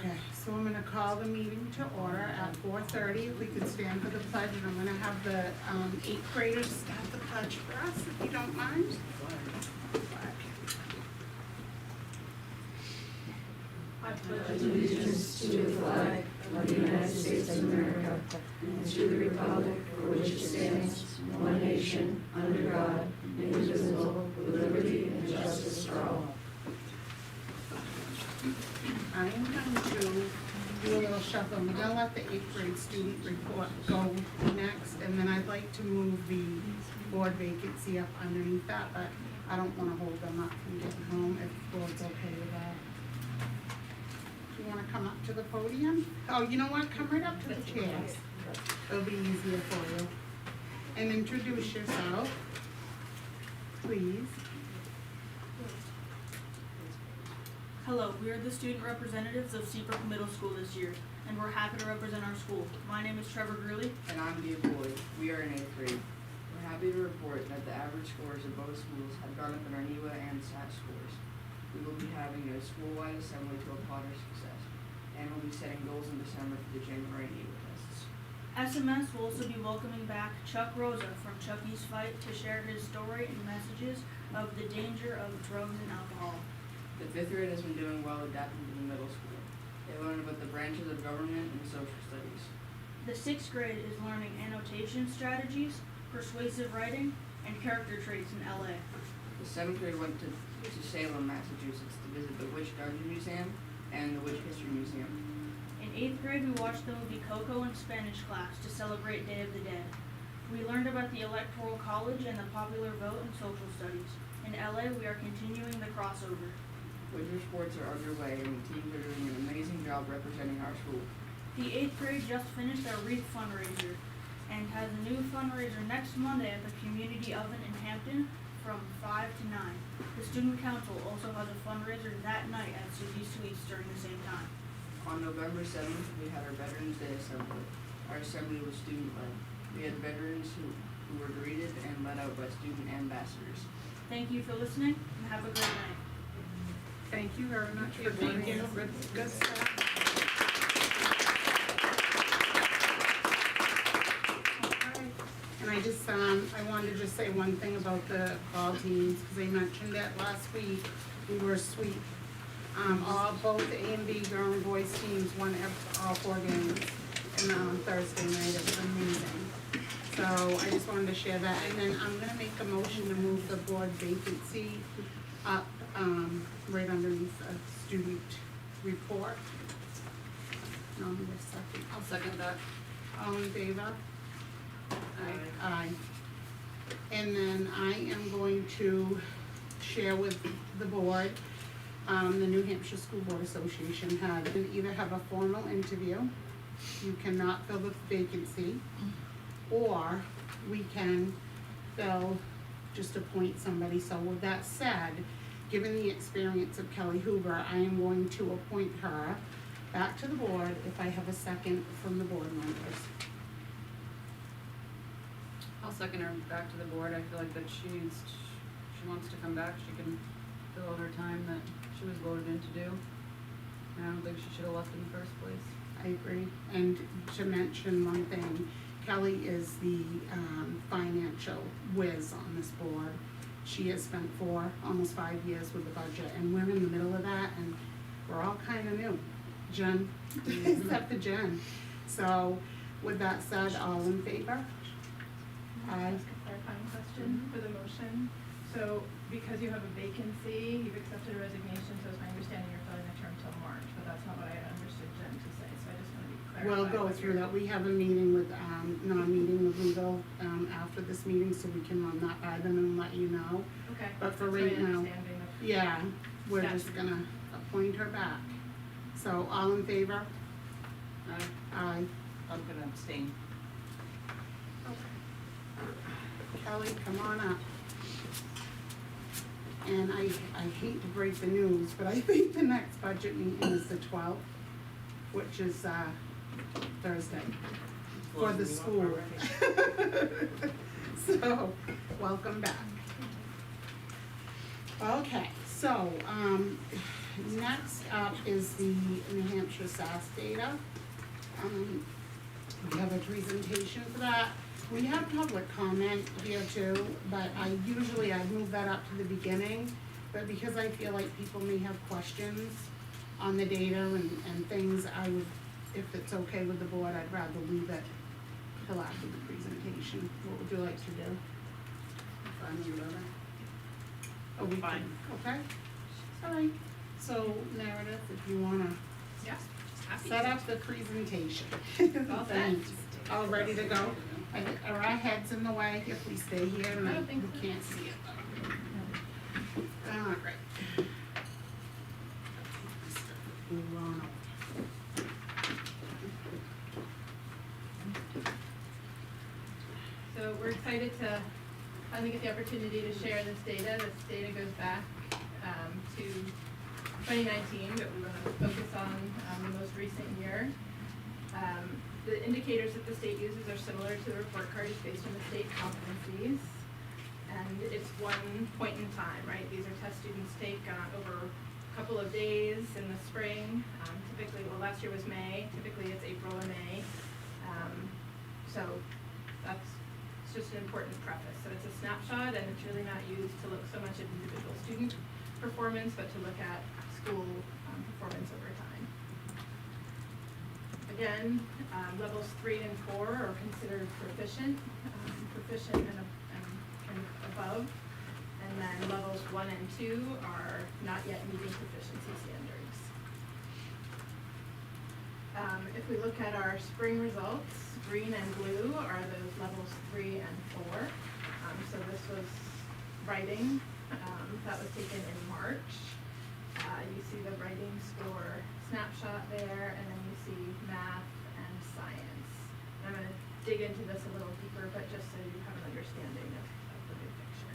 Okay, so I'm gonna call the meeting to order at 4:30. If we could stand for the pledge, and I'm gonna have the eighth graders start the pledge for us, if you don't mind. I pledge allegiance to the flag of the United States of America and to the republic for which it stands, one nation, under God, indivisible, with liberty and justice for all. I am going to do a little shuffle. I'm gonna let the eighth grade student report go next, and then I'd like to move the board vacancy up underneath that, but I don't wanna hold them up from getting home, if the board's okay with that. Do you wanna come up to the podium? Oh, you know what, come right up to the chairs. It'll be easier for you. And introduce yourself, please. Hello, we are the student representatives of Seabrook Middle School this year, and we're happy to represent our school. My name is Trevor Gurley. And I'm Dave Boyd. We are in 8th grade. We're happy to report that the average scores of both schools have gone up in our NEWA and SAT scores. We will be having a school-wide assembly to applaud our success, and we'll be setting goals in December for the January NEWA tests. SMS will also be welcoming back Chuck Rosa from Chucky's Fight to share his story and messages of the danger of drugs and alcohol. The 5th grade has been doing well adapting to the middle school. They learned about the branches of government and social studies. The 6th grade is learning annotation strategies, persuasive writing, and character traits in LA. The 7th grade went to Salem, Massachusetts to visit the Witch Dungeon Museum and the Witch History Museum. In 8th grade, we watched the movie Coco in Spanish class to celebrate Day of the Dead. We learned about the Electoral College and the popular vote in social studies. In LA, we are continuing the crossover. Winter sports are underway, and the teams are doing an amazing job representing our school. The 8th grade just finished their wreath fundraiser and has a new fundraiser next Monday at the Community Oven in Hampton from 5 to 9. The Student Council also has a fundraiser that night at Susie's Sweets during the same time. On November 7th, we had our Veterans Day Assembly. Our assembly was student-led. We had veterans who were greeted and led out by student ambassadors. Thank you for listening and have a great night. Thank you very much for being here. Good stuff. Okay. And I just, I wanted to just say one thing about the ball teams, because they mentioned it last week. We were sweet. Both A and B girl and boys teams won all 4 games. And on Thursday night, it was amazing. So I just wanted to share that. And then I'm gonna make a motion to move the board vacancy up, right underneath a student report. No, need a second. I'll second that. All in favor? Aye. And then I am going to share with the board, the New Hampshire School Board Association had either have a formal interview, you cannot fill the vacancy, or we can just appoint somebody. So with that said, given the experience of Kelly Hoover, I am going to appoint her back to the board if I have a second from the board members. I'll second her back to the board. I feel like that she wants to come back. She can fill out her time that she was voted in to do. And I don't think she should have left in the first place. I agree. And to mention one thing, Kelly is the financial whiz on this board. She has spent almost 5 years with the budget, and we're in the middle of that, and we're all kind of new. Jen, except for Jen. So with that said, all in favor? Aye. Ask a clarifying question for the motion. So because you have a vacancy, you've accepted a resignation, so it's my understanding you're filling the term till March, but that's not what I understood Jen to say, so I just want to be clear. We'll go through that. We have a meeting with, non-meeting with legal, after this meeting, so we can run that by them and let you know. Okay. But for That's my right now, understanding of- yeah, we're Statute. just gonna appoint her back. So all in favor? Aye. I'm gonna abstain. Kelly, come on up. And I hate to break the news, but I think the next budget meeting is the 12th, which is Thursday, for the school. So, welcome back. Okay, so, next up is the New Hampshire Hampshire SAS data. We have a presentation for that. We have public comment here too, but I move that up to the beginning. But because I feel like people may have questions on the data and things, I would, if it's okay with the board, I'd rather leave it till after the presentation. What would you like to do? Fine, you whatever. Oh, we Fine. can- Okay, all right. So Meredith, if you wanna Yeah. Happy set to. up the presentation. All set. Thanks. All ready to go? Are our heads in the way if we stay here and I don't think we so. can't see it? All right. Move on over. So we're excited to finally get the opportunity to share this data. This data goes back to 2019, but we want to focus on the most recent year. The indicators that the state uses are similar to the report card. It's based on the state competencies. And it's one point in time, right? These are tests students take over a couple of days in the spring. Typically, well, last year was May. Typically, it's April or May. So it's just an important preface. So it's a snapshot, and it's really not used to look so much at individual student performance, but to look at school performance over time. Again, levels 3 and 4 are considered proficient, and above. And then levels 1 and 2 are not yet meeting proficiency standards. If we look at our spring results, green and blue are those levels 3 and 4. So this was writing, that was taken in March. You see the writing score snapshot there, and then you see math and science. I'm going to dig into this a little deeper, but just so you have an understanding of the big picture.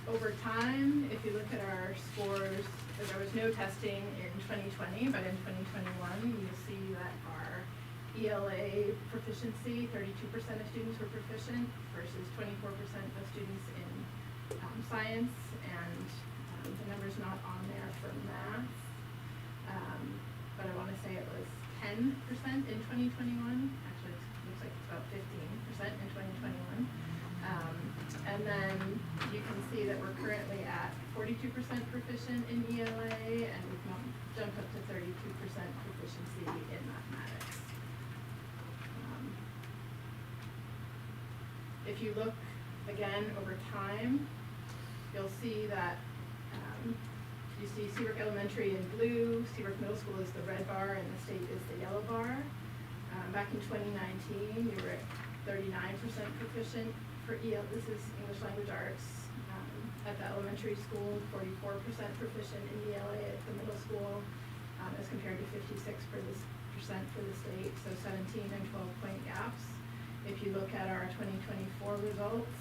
Over time, if you look at our scores, there was no testing in 2020, but in 2021, you'll see that our ELA proficiency, 32% of students were proficient versus 24% of students in science, and the number's not on there for math. But I want to say it was 10% in 2021. Actually, it looks like it's about 15% in 2021. And then you can see that we're currently at 42% proficient in ELA, and we've jumped up to 32% proficiency in mathematics. If you look again over time, you'll see that you see Seabrook Elementary in blue, Seabrook Middle School is the red bar, and the state is the yellow bar. Back in 2019, you were at 39% proficient for EL. This is English Language Arts at the elementary school, 44% proficient in ELA at the middle school, as compared to 56% for the state, so 17 and 12-point gaps. If you look at our 2024 results,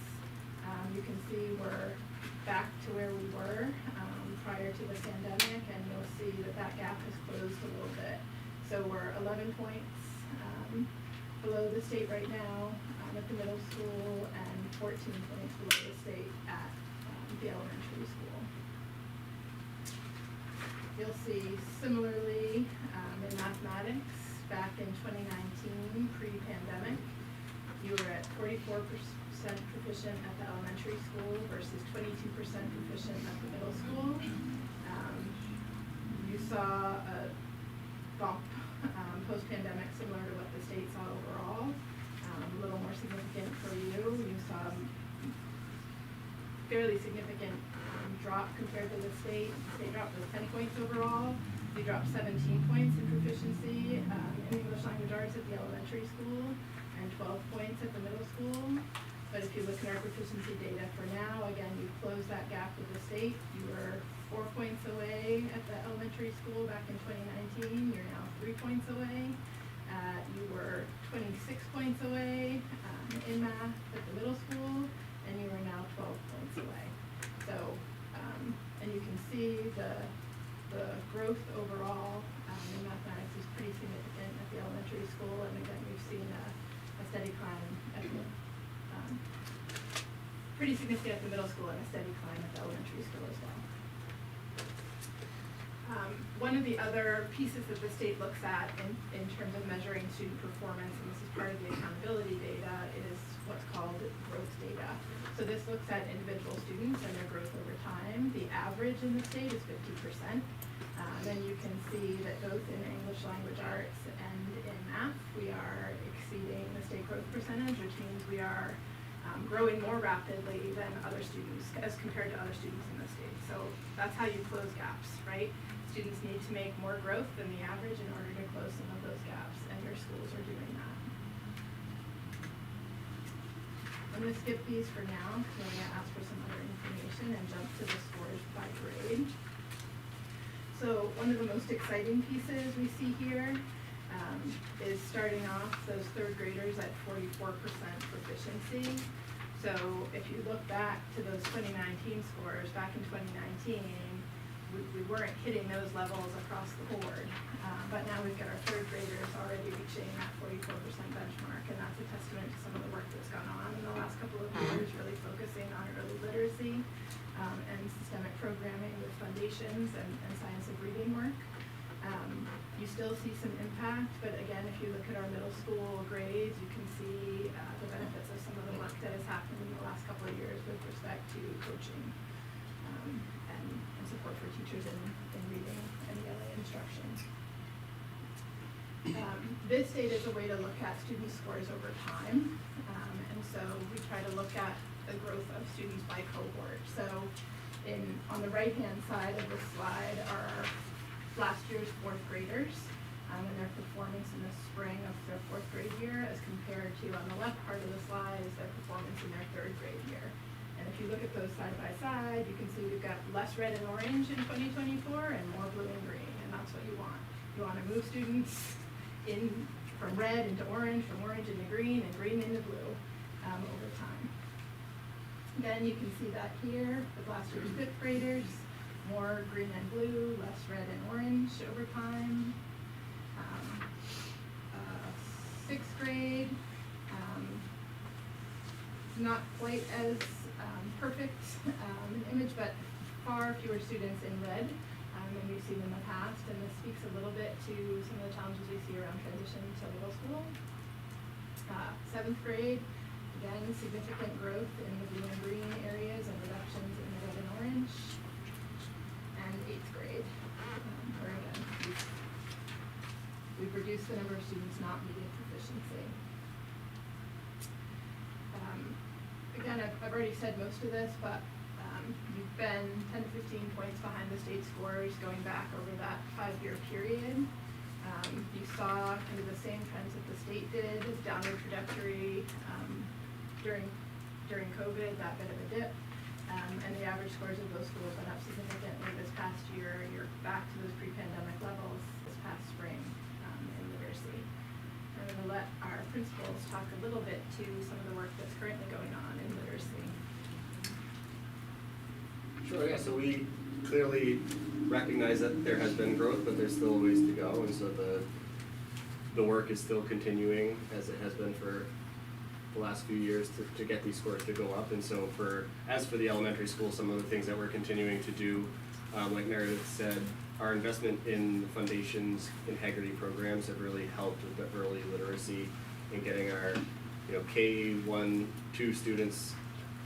you can see we're back to where we were prior to the pandemic, and you'll see that gap has closed a little bit. So we're 11 points below the state right now at the middle school, and 14 points below the state at the elementary school. You'll see similarly in mathematics, back in 2019, pre-pandemic, you were at 44% proficient at the elementary school versus 22% proficient at the middle school. You saw a bump post-pandemic similar to what the state saw overall, a little more significant for you. You saw fairly significant drop compared to the state. The state dropped was 10 points overall. You dropped 17 points in proficiency in English Language Arts at the elementary school and 12 points at the middle school. But if you look at our proficiency data for now, again, you've closed that gap with the state. You were 4 points away at the elementary school back in 2019. You're now 3 points away. You were 26 points away in math at the middle school, and you are now 12 points away. So, and you can see the growth overall in mathematics is pretty significant at the elementary school, and again, we've seen a steady climb at the pretty significant at the middle school and a steady climb at the elementary school as well. one of the other pieces that the state looks at in terms of measuring student performance, and this is part of the accountability data, is what's called growth data. So this looks at individual students and their growth over time. The average in the state is 50%. Then you can see that both in English language arts and in math, we are exceeding the state growth percentage, which means we are growing more rapidly than other students as compared to other students in the state. So that's how you close gaps, right? Students need to make more growth than the average in order to close some of those gaps, and your schools are doing that. I'm going to skip these for now because I'm going to ask for some other information and jump to the scores by grade. So one of the most exciting pieces we see here is starting off those third graders at 44% proficiency. So if you look back to those 2019 scores, back in 2019, we weren't hitting those levels across the board. But now we've got our third graders already reaching that 44% benchmark, and that's a testament to some of the work that's gone on in the last couple of years, really focusing on early literacy and systemic programming with foundations and science of reading work. You still see some impact, but again, if you look at our middle school grades, you can see the benefits of some of the work that has happened in the last couple of years with respect to coaching and support for teachers in reading and ELA instruction. This data is a way to look at student scores over time, and so we try to look at the growth of students by cohort. So on the right-hand side of the slide are last year's fourth graders and their performance in the spring of their fourth grade year as compared to, on the left part of the slide, is their performance in their third grade year. And if you look at those side by side, you can see we've got less red and orange in 2024 and more blue and green, and that's what you want. You want to move students from red into orange, from orange into green, and green into blue over time. Again, you can see that here with last year's fifth graders. More green and blue, less red and orange over time. Sixth grade, not quite as perfect an image, but far fewer students in red than we've seen in the past, and this speaks a little bit to some of the challenges we see around transition to middle school. Seventh grade, again, significant growth in the blue and green areas and reductions in the red and orange. And eighth grade, where again, we've reduced the number of students not meeting proficiency. Again, I've already said most of this, but you've been 10 to 15 points behind the state scores going back over that 5-year period. You saw kind of the same trends that the state did, downward trajectory during COVID, that bit of a dip. And the average scores of those schools went up significantly this past year. You're back to those pre-pandemic levels this past spring in literacy. I'm going to let our principals talk a little bit to some of the work that's currently going on in literacy. Sure, yeah, so we clearly recognize that there has been growth, but there's still a ways to go, and so the work is still continuing as it has been for the last few years to get these scores to go up. And so as for the elementary school, some of the things that we're continuing to do, like Meredith said, our investment in the foundations integrity programs have really helped with the early literacy and getting our K1, 2 students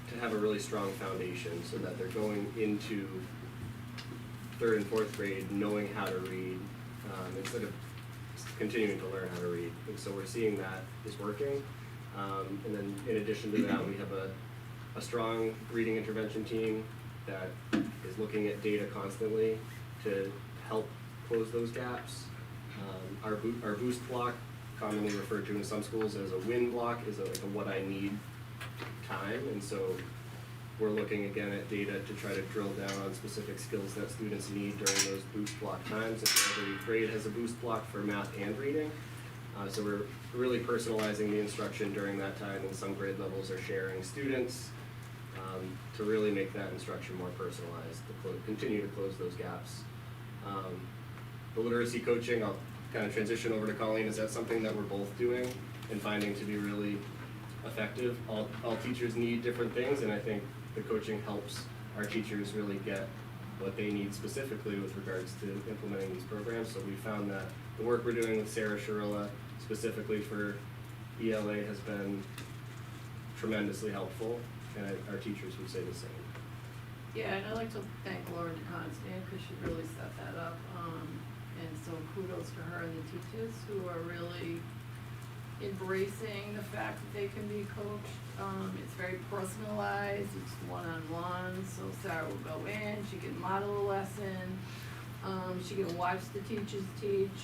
to have a really strong foundation so that they're going into 3rd and 4th grade knowing how to read instead of continuing to learn how to read. And so we're seeing that is working. And then in addition to that, we have a strong reading intervention team that is looking at data constantly to help close those gaps. Our boost block, commonly referred to in some schools as a win block, is like a what I need time. And so we're looking again at data to try to drill down on specific skills that students need during those boost block times. And so every grade has a boost block for math and reading. So we're really personalizing the instruction during that time, and some grade levels are sharing students to really make that instruction more personalized, to continue to close those gaps. The literacy coaching, I'll kind of transition over to Colleen. Is that something that we're both doing and finding to be really effective? All teachers need different things, and I think the coaching helps our teachers really get what they need specifically with regards to implementing these programs. So we found that the work we're doing with Sarah Shirilla specifically for ELA has been tremendously helpful, and our teachers would say the same. Yeah, and I'd like to thank Lauren Constant, because she really set that up, and so kudos to her and the teachers who are really embracing the fact that they can be coached. It's very personalized, it's one-on-one, so Sarah will go in, she can model a lesson, she can watch the teachers teach,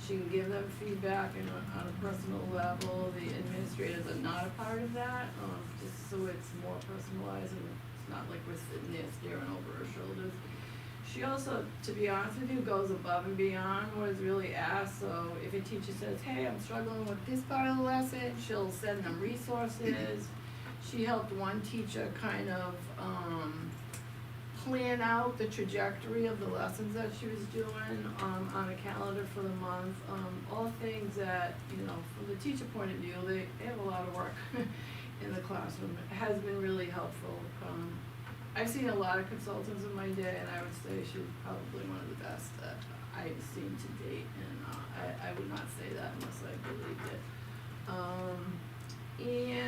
she can give them feedback on a personal level. The administrators are not a part of that, just so it's more personalized and it's not like we're sitting there staring over her shoulders. She also, to be honest with you, goes above and beyond what is really asked. So if a teacher says, hey, I'm struggling with this part of the lesson, she'll send them resources. She helped one teacher kind of plan out the trajectory of the lessons that she was doing on a calendar for the month. All things that, you know, from the teacher point of view, they have a lot of work in the classroom. It has been really helpful. I've seen a lot of consultants in my day, and I would say she's probably one of the best that I've seen to date, and I would not say that unless I believed it.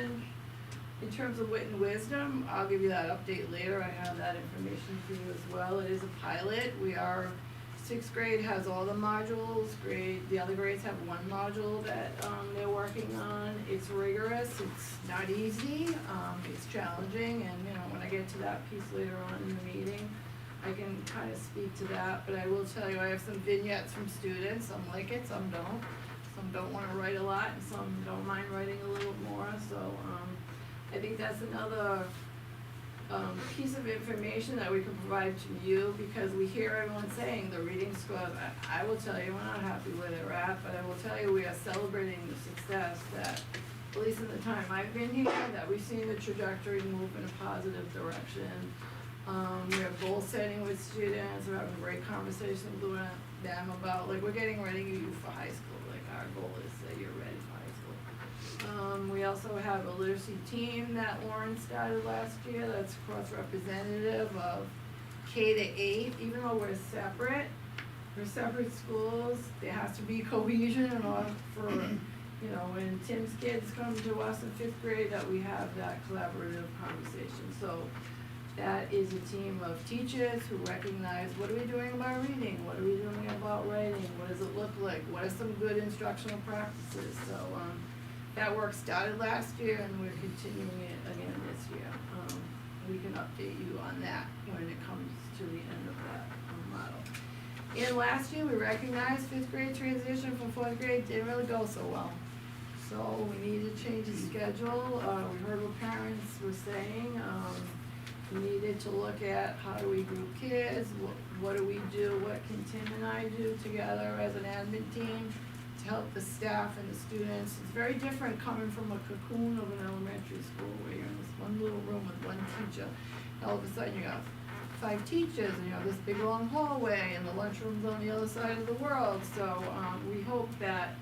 And in terms of wit and wisdom, I'll give you that update later. I have that information for you as well. It is a pilot. Sixth grade has all the modules. The other grades have one module that they're working on. It's rigorous, it's not easy, it's challenging, and you know, when I get to that piece later on in the meeting, I can kind of speak to that. But I will tell you, I have some vignettes from students. Some like it, some don't. Some don't want to write a lot, and some don't mind writing a little more. So I think that's another piece of information that we can provide to you, because we hear everyone saying the reading scores. I will tell you, we're not happy where they're at, but I will tell you we are celebrating the success that, at least in the time I've been here, that we've seen the trajectory move in a positive direction. We have goal setting with students, we're having great conversations with them about, like, we're getting ready you for high school. Like, our goal is that you're ready for high school. We also have a literacy team that Lauren started last year that's cross-representative of K to 8, even though we're separate schools. There has to be cohesion in order for, you know, when Tim's kids come to us in 5th grade, that we have that collaborative conversation. So that is a team of teachers who recognize, what are we doing about reading? What are we doing about writing? What does it look like? What are some good instructional practices? So that work started last year, and we're continuing it again this year. We can update you on that when it comes to the end of that model. And last year, we recognized 5th grade transition from 4th grade didn't really go so well. So we needed to change the schedule. We heard what parents were saying. We needed to look at how do we group kids, what do we do, what can Tim and I do together as an admin team to help the staff and the students. It's very different coming from a cocoon of an elementary school where you're in this one little room with one teacher. And all of a sudden you have 5 teachers, and you have this big long hallway, and the lunchroom's on the other side of the world. So we hope that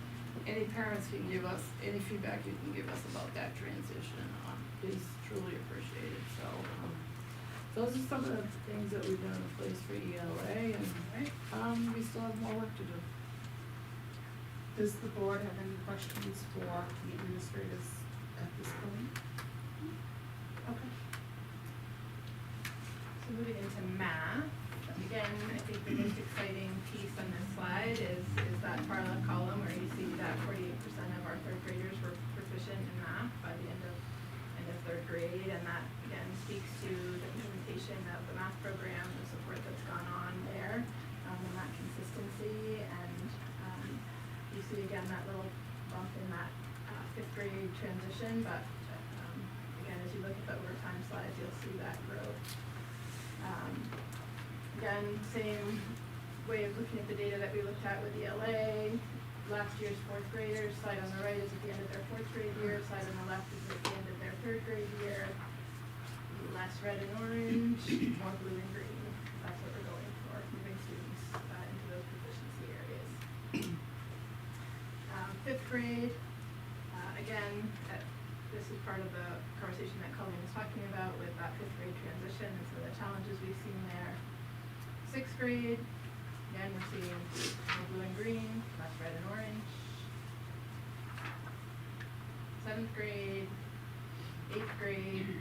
any parents can give us any feedback you can give us about that transition. Is truly appreciated. So those are some of the things that we've done in place for ELA, and we still have more work to do. Does the board have any questions for the administrators at this point? Okay. So moving into math, again, I think the most exciting piece on this slide is that far left column where you see that 48% of our 3rd graders were proficient in math by the end of 3rd grade, and that again speaks to the implementation of the math program, the support that's gone on there, and that consistency. And you see again that little bump in that 5th grade transition, but again, as you look at the overtime slides, you'll see that growth. Again, same way of looking at the data that we looked at with ELA. Last year's 4th graders, slide on the right is at the end of their 4th grade year, slide on the left is at the end of their 3rd grade year. Less red and orange, more blue and green. That's what we're going for, moving students into those proficiency areas. 5th grade, again, this is part of the conversation that Colleen was talking about with that fifth grade transition, and so the challenges we've seen there. Sixth grade, again, we're seeing more blue and green, less red and orange. Seventh grade, eighth grade,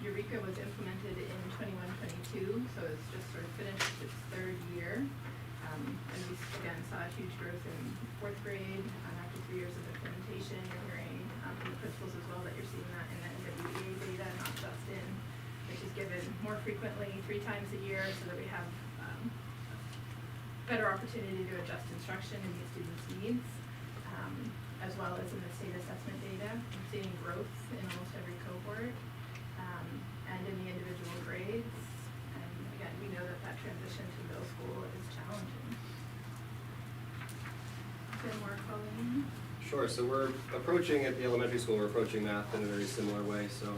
Eureka was implemented in 21-22, so it's just sort of finished its third year. And we again saw a huge growth in fourth grade after 3 years of implementation. You're hearing from the principals as well that you're seeing that in the NWEA data, not just in, which is given more frequently 3 times a year, so that we have better opportunity to adjust instruction and meet students' needs, as well as in the state assessment data. We're seeing growth in almost every cohort, and in the individual grades. And again, we know that that transition to middle school is challenging. Is there more, Colleen? Sure, so we're approaching at the elementary school, we're approaching math in a very similar way, so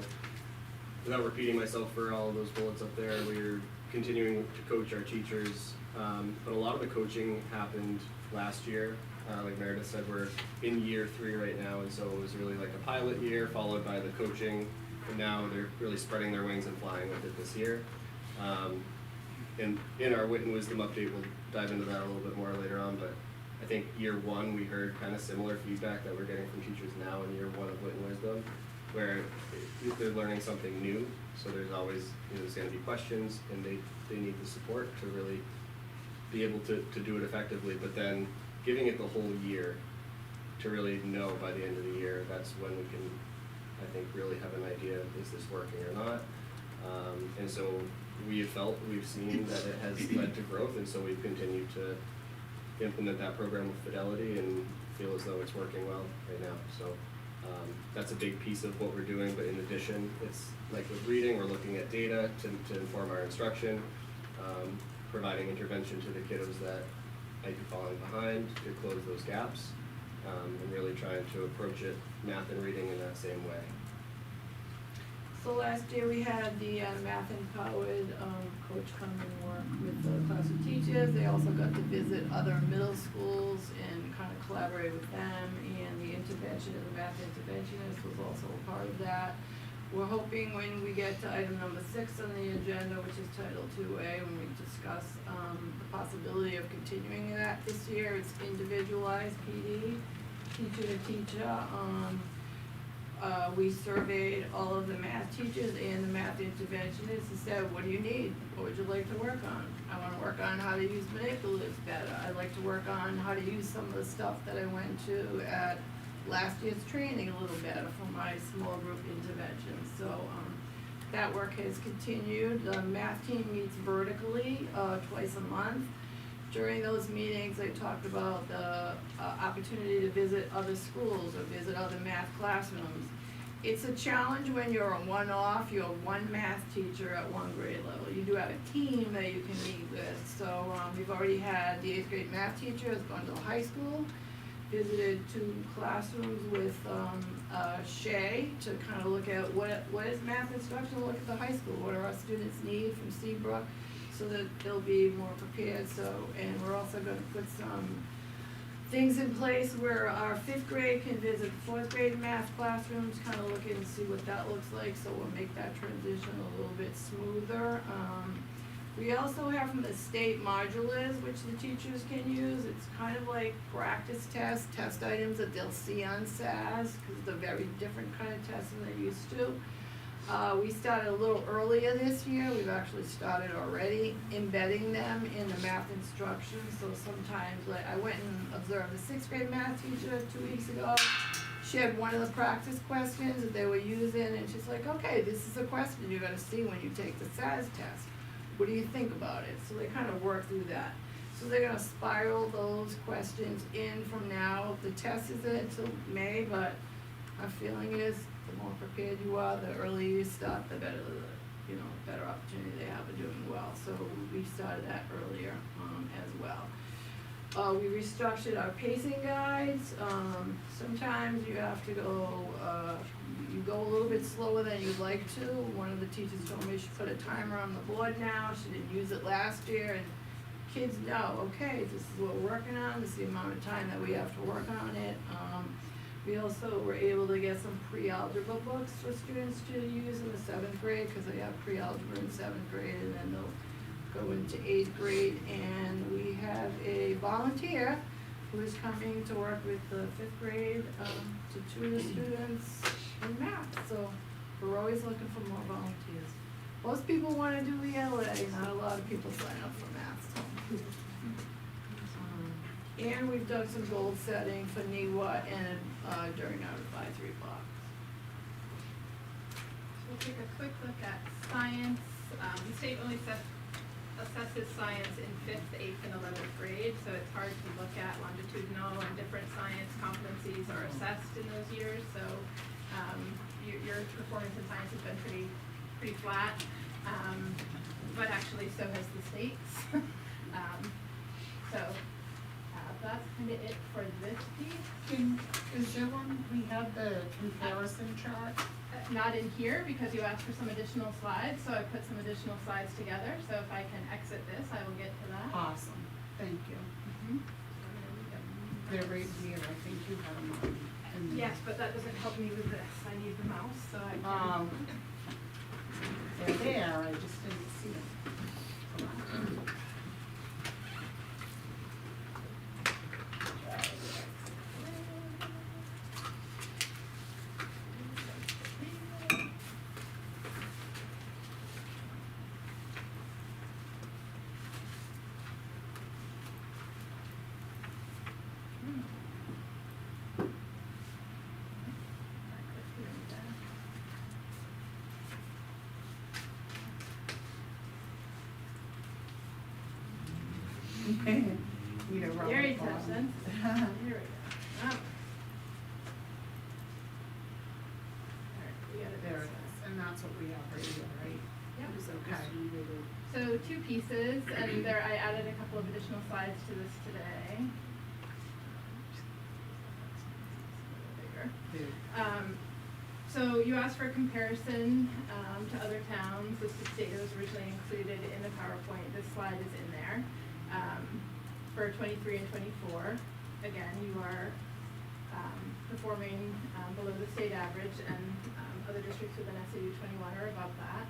without repeating myself for all of those bullets up there, we're continuing to coach our teachers, but a lot of the coaching happened last year. Like Meredith said, we're in year 3 right now, and so it was really like a pilot year followed by the coaching, and now they're really spreading their wings and flying with it this year. And in our Wit and Wisdom update, we'll dive into that a little bit more later on, but I think year 1, we heard kind of similar feedback that we're getting from teachers now in year 1 of Wit and Wisdom, where they're learning something new, so there's always, there's gonna be questions, and they need the support to really be able to do it effectively, but then giving it the whole year to really know by the end of the year, that's when we can, I think, really have an idea, is this working or not? And so we've seen that it has led to growth, and so we've continued to implement that program with fidelity and feel as though it's working well right now. So that's a big piece of what we're doing, but in addition, it's like with reading, we're looking at data to inform our instruction, providing intervention to the kiddos that might be falling behind to close those gaps, and really trying to approach it, math and reading, in that same way. So last year we had the math empowered coach come and work with the class of teachers. They also got to visit other middle schools and kind of collaborate with them, and the interventionist, the math interventionist was also a part of that. We're hoping when we get to item number 6 on the agenda, which is Title 2A, when we discuss the possibility of continuing that this year, it's individualized PD, teacher to teacher. We surveyed all of the math teachers and the math interventionists and said, what do you need? What would you like to work on? I wanna work on how to use manipulatives better. I'd like to work on how to use some of the stuff that I went to at last year's training a little better for my small group interventions. So that work has continued. The math team meets vertically twice a month. During those meetings, I talked about the opportunity to visit other schools or visit other math classrooms. It's a challenge when you're a one-off, you're one math teacher at one grade level. You do have a team that you can meet with. So we've already had the 8th grade math teacher has gone to the high school, visited 2 classrooms with Shay to kind of look at what is math instruction, look at the high school, what do our students need from Seabrook, so that they'll be more prepared. So, and we're also gonna put some things in place where our 5th grade can visit 4th grade math classrooms, kind of look and see what that looks like, so we'll make that transition a little bit smoother. We also have from the state modulars, which the teachers can use. It's kind of like practice tests, test items that they'll see on SAS, because it's a very different kind of test than they're used to. We started a little earlier this year. We've actually started already embedding them in the math instruction. So sometimes, like, I went and observed a 6th grade math teacher 2 weeks ago. She had one of the practice questions that they were using, and she's like, okay, this is a question you're gonna see when you take the SAS test. What do you think about it? So they kind of work through that. So they're gonna spiral those questions in from now. The test isn't until May, but our feeling is the more prepared you are, the earlier you start, the better better opportunity they have of doing well. So we started that earlier as well. We restructured our pacing guides. Sometimes you have to go, you go a little bit slower than you'd like to. One of the teachers told me she put a timer on the board now. She didn't use it last year, and kids know, okay, this is what we're working on, this is the amount of time that we have to work on it. We also were able to get some pre-algebra books for students to use in the 7th grade, cause they have pre-algebra in 7th grade, and then they'll go into 8th grade. And we have a volunteer who is coming to work with the 5th grade, to tutor students in math, so we're always looking for more volunteers. Most people wanna do ELA, not a lot of people sign up for math, so. And we've done some goal setting for NEWA and, during our advisory block. We'll take a quick look at science. The state only assesses science in 5th, 8th, and 11th grade, so it's hard to look at longitudinal and different science competencies are assessed in those years, so your performance in science has been pretty flat, but actually so has the state's. So that's kind of it for this piece. Is there one, we have the comparison chart? Not in here because you asked for some additional slides, so I put some additional slides together, so if I can exit this, I will get to that. Awesome, thank you. Mhm. They're right here, I think you have them on. Yes, but that doesn't help me with this, I need the mouse, so I can. They're there, I just didn't see them. Need a rubber Very ball. tough then. Here we go. Alright, we got it. There it is, and that's what we have right here, right? Yep. It's okay. So 2 pieces, and there, I added a couple of additional slides to this today. Bigger. There. So you asked for a comparison, to other towns. This data was originally included in the PowerPoint. This slide is in there. For 23 and 24, again, you are, performing, below the state average, and, other districts within SAU 21 are above that.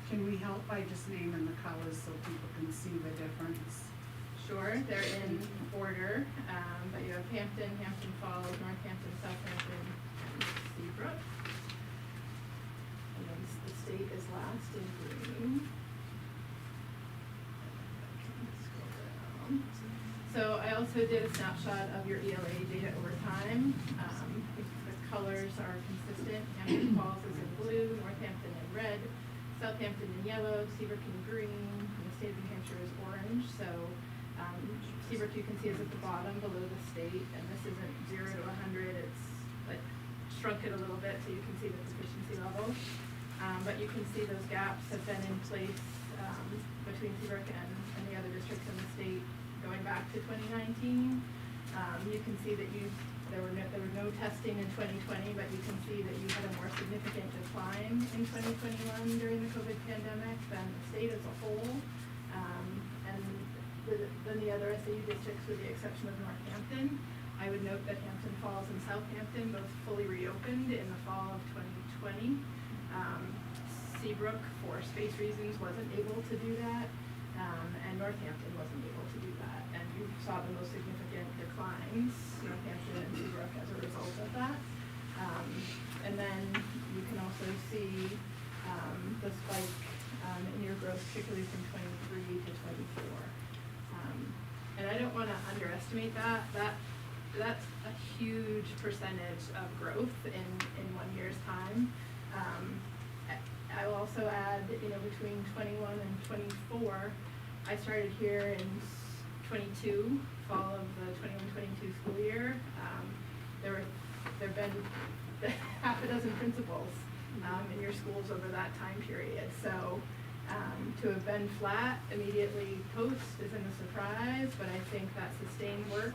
Can we help by just naming the colors so people can see the difference? Sure, they're in order, but you have Hampton, Hampton Falls, Northampton, Southampton, and Seabrook. And then the state is last in green. Scroll down. So I also did a snapshot of your ELA data over time. The colors are consistent. Hampton Falls is in blue, Northampton in red, Southampton in yellow, Seabrook in green, and the state of New Hampshire is orange. So Seabrook, you can see, is at the bottom below the state, and this isn't 0 to 100, it's like shrunk it a little bit so you can see the proficiency levels. But you can see those gaps have been in place between Seabrook and the other districts in the state going back to 2019. You can see that there was no testing in 2020, but you can see that you had a more significant decline in 2021 during the COVID pandemic than the state as a whole. And than the other SAU districts with the exception of Northampton. I would note that Hampton Falls and Southampton both fully reopened in the fall of 2020. Seabrook, for space reasons, wasn't able to do that, and Northampton wasn't able to do that. And you saw the most significant declines, Northampton and Seabrook, as a result of that. And then you can also see the spike in your growth, particularly from 23 to 24. And I don't wanna underestimate that. That's a huge percentage of growth in 1 year's time. I will also add, between 21 and 24, I started here in 22, fall of the 21-22 school year. There've been half a dozen principals in your schools over that time period. So to have been flat immediately post isn't a surprise, but I think that sustained work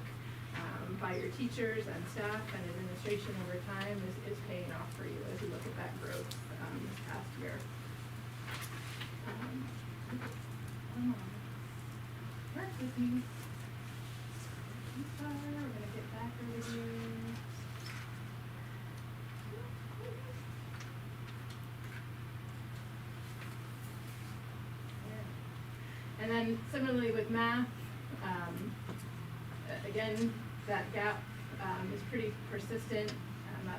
by your teachers and staff and administration over time is paying off for you as you look at that growth this past year. with me. We're gonna get back over here. And then similarly with math, again, that gap is pretty persistent.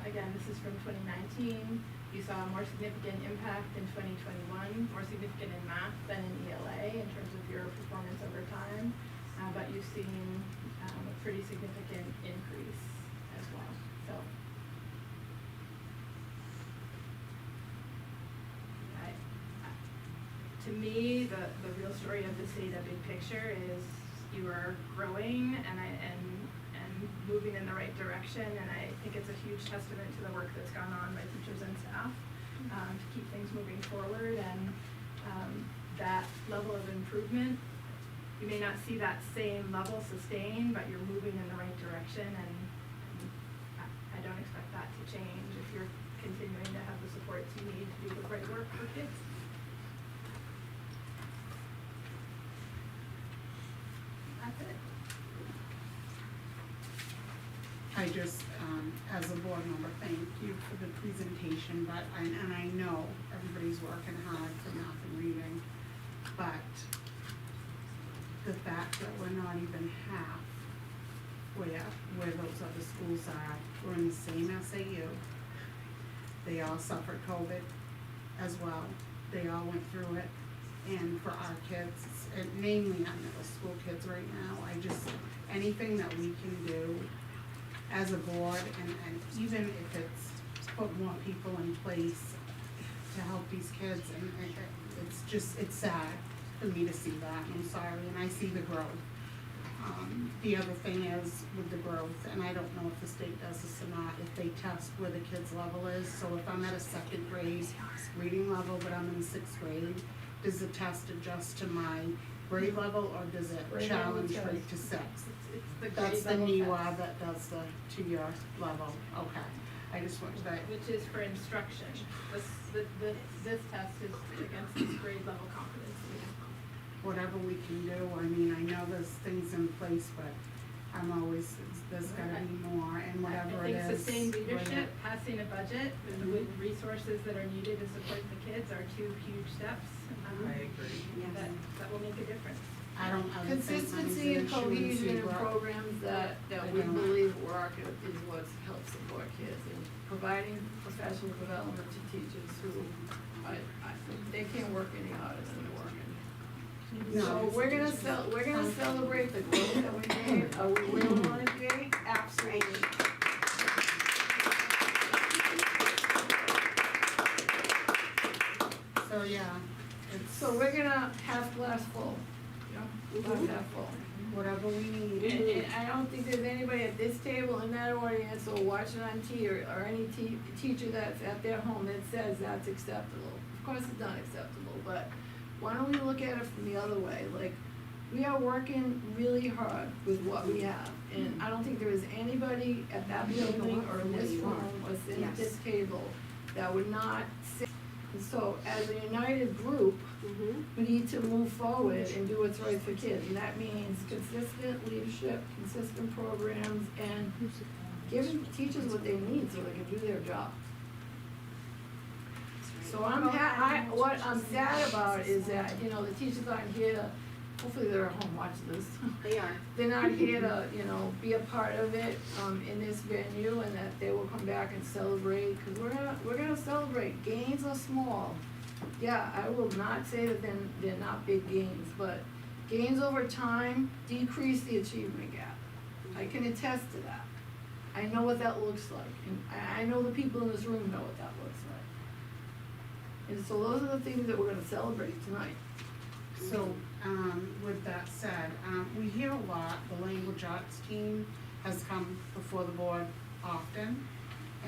Again, this is from 2019. You saw a more significant impact in 2021, more significant in math than in ELA in terms of your performance over time, but you've seen a pretty significant increase as well. So, to me, the real story of this data big picture is you are growing and moving in the right direction, and I think it's a huge testament to the work that's gone on by teachers and staff to keep things moving forward, and that level of improvement, you may not see that same level sustained, but you're moving in the right direction, and I don't expect that to change if you're continuing to have the supports you need to do the great work for kids. That's it. I just, as a board member, thank you for the presentation, but, and I know everybody's working hard for math and reading, but the fact that we're not even half where those other schools are, we're in the same SAU. They all suffered COVID as well. They all went through it. And for our kids, and mainly our middle school kids right now, anything that we can do as a board, and even if it's put more people in place to help these kids, and it's sad for me to see that, and I'm sorry, and I see the growth. The other thing is with the growth, and I don't know if the state does this or not, if they test where the kid's level is, so if I'm at a second grade reading level, but I'm in sixth grade, does the test adjust to my grade level, or does it Grade challenge level right test. to six? It's the That's the grade level NEWA test, that does the to-year level, okay. I just wanted that, which is for instruction. This test is against this grade level competency. whatever we can do, I mean, I know there's things in place, but I'm always, there's gotta be more, and whatever it is. I think sustained bring it. leadership, passing a budget with the resources that are needed to support the kids are two huge steps. I agree. That will make a difference. I don't think money's Consistency an and issue in cohesion in Seabrook. programs that I we know. believe work is what helps support kids, and providing professional development to teachers who, they can't work any harder than they're working. No. So we're gonna celebrate the growth that we made. Are we where we wanna be? Absolutely. So, yeah, it's So we're gonna have glass full. Glass half full. whatever we need. And I don't think there's anybody at this table in that audience or watching on or any teacher that's at their home that says that's acceptable. Of course, it's not acceptable, but why don't we look at it from the other way? Like, we are working really hard with what we have, and I don't think there is anybody at that building or in this room or sitting at this table that would not say. So, as a united group, we need to move forward and do what's right for kids, and that means consistent leadership, consistent programs, and giving teachers what they need so they can do their job. So what I'm sad about is that, the teachers aren't here, hopefully they're at home watching this. They are. They're not here to, be a part of it, in this venue, and that they will come back and celebrate, cause we're gonna celebrate. Gains are small. Yeah, I will not say that they're not big gains, but gains over time decrease the achievement gap. I can attest to that. I know what that looks like, and I know the people in this room know what that looks like. And so those are the things that we're gonna celebrate tonight. So, with that said, we hear a lot, the language arts team has come before the board often.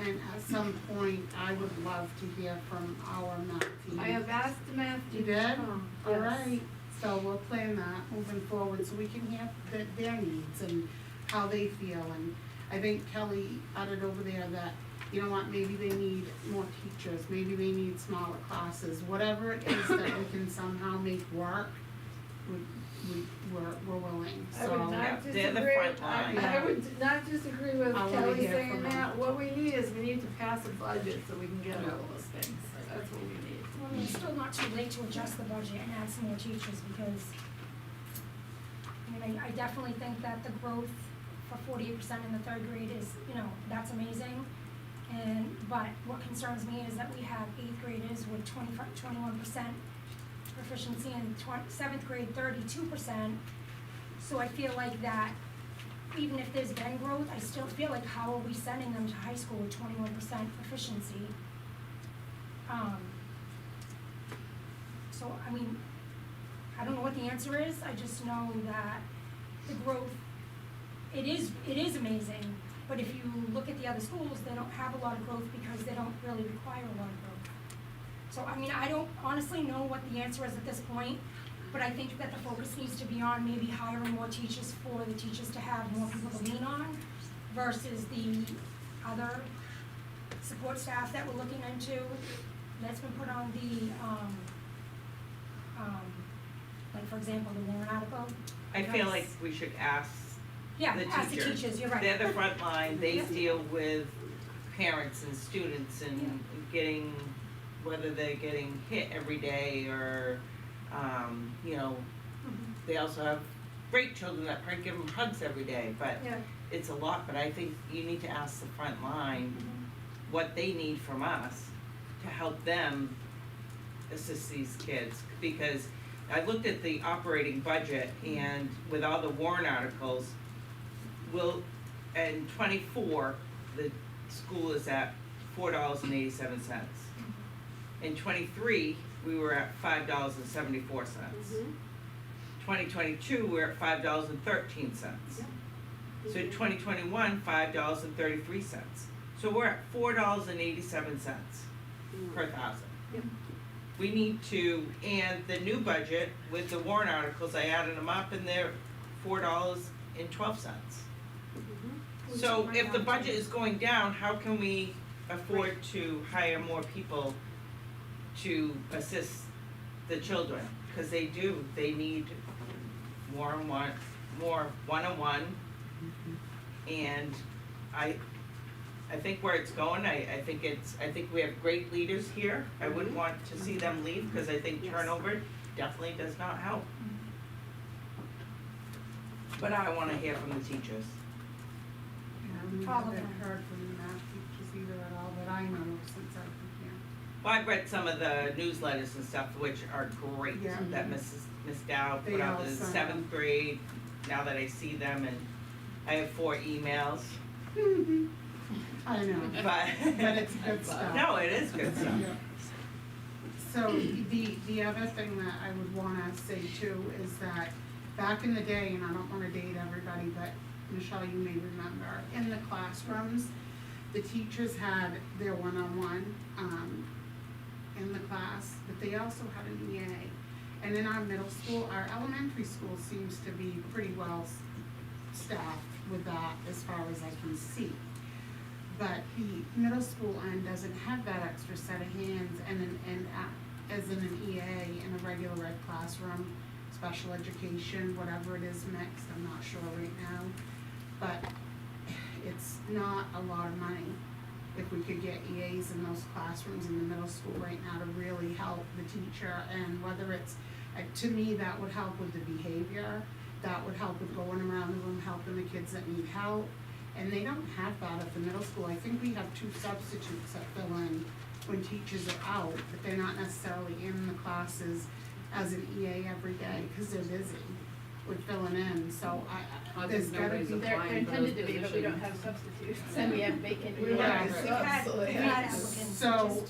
And at some point, I would love to hear from our math team. I have asked the math You teachers did? to come. All Yes. right, so we'll plan that moving forward, so we can hear their needs and how they feel. And I think Kelly uttered over there that, you know what, maybe they need more teachers, maybe they need smaller classes, whatever it is that we can somehow make work, we're willing, I would so. not Yeah, disagree. they're the front line. I would not disagree with I wanna Kelly hear saying from them. that. What we need is, we need to pass a budget so we can get all those things. That's what we need. Well, it's still not too late to adjust the budget and add some more teachers, because, I mean, I definitely think that the growth for 48% in the third grade is, that's amazing. But what concerns me is that we have eighth graders with 21% proficiency, and seventh grade 32%. So I feel like that, even if there's been growth, I still feel like, how are we sending them to high school with 21% proficiency? So, I mean, I don't know what the answer is, I just know that the growth, it is amazing, but if you look at the other schools, they don't have a lot of growth because they don't really require a lot of growth. So, I mean, I don't honestly know what the answer is at this point, but I think that the focus needs to be on maybe hiring more teachers for the teachers to have more people to lean on versus the other support staff that we're looking into that's been put on the, like, for example, the warrant article. I feel like we should ask Yeah, the ask the teachers. teachers, you're right. They're the front line, they Yeah. deal with parents and students and getting, whether they're getting hit every day or, Mhm. they also have great children that probably give them hugs every day, but Yeah. it's a lot, but I think you need to ask the front line Mhm. what they need from us to help them assist these kids, because I looked at the operating budget and with all the warrant articles, in 24, the school is at $4.87. In 23, we were at $5.74. 2022, we're at $5.13. So in 2021, $5.33. So we're at $4.87 per thousand. We need to, and the new budget with the warrant articles, I added them up and they're $4.12. So if the budget is going down, how can we afford to hire more people to assist the children? Cause they need more one-on-one. And I think where it's going, I think we have great leaders here. I wouldn't want to see them leave, cause I think turnover definitely does not help. But I wanna hear from the teachers. We Follow haven't them. heard from the math teachers either at all, that I know since I've been here. Well, I've read some of the newsletters and stuff, which are great, Yeah. that Miss Dow They put out all the sent 7th grade, now that I see them, and I have 4 emails, I know, but. but it's good stuff. No, it is good stuff. Yeah. So the other thing that I would wanna say too is that back in the day, and I don't wanna date everybody, but Michelle, you may remember, in the classrooms, the teachers had their one-on-one, in the class, but they also had an EA. And in our middle school, our elementary school seems to be pretty well staffed with that as far as I can see. But the middle school end doesn't have that extra set of hands as in an EA in a regular ed classroom, special education, whatever it is mixed, I'm not sure right now. But it's not a lot of money if we could get EAs in those classrooms in the middle school right now to really help the teacher, and whether it's, to me, that would help with the behavior, that would help with going around the room, helping the kids that need help. And they don't have that at the middle school. I think we have 2 substitutes that fill in when teachers are out, but they're not necessarily in the classes as an EA every day, cause they're busy with filling in, so there's gotta They're be. intended to be, but we don't have substitutes, and we have vacant. We have- We've had applicants,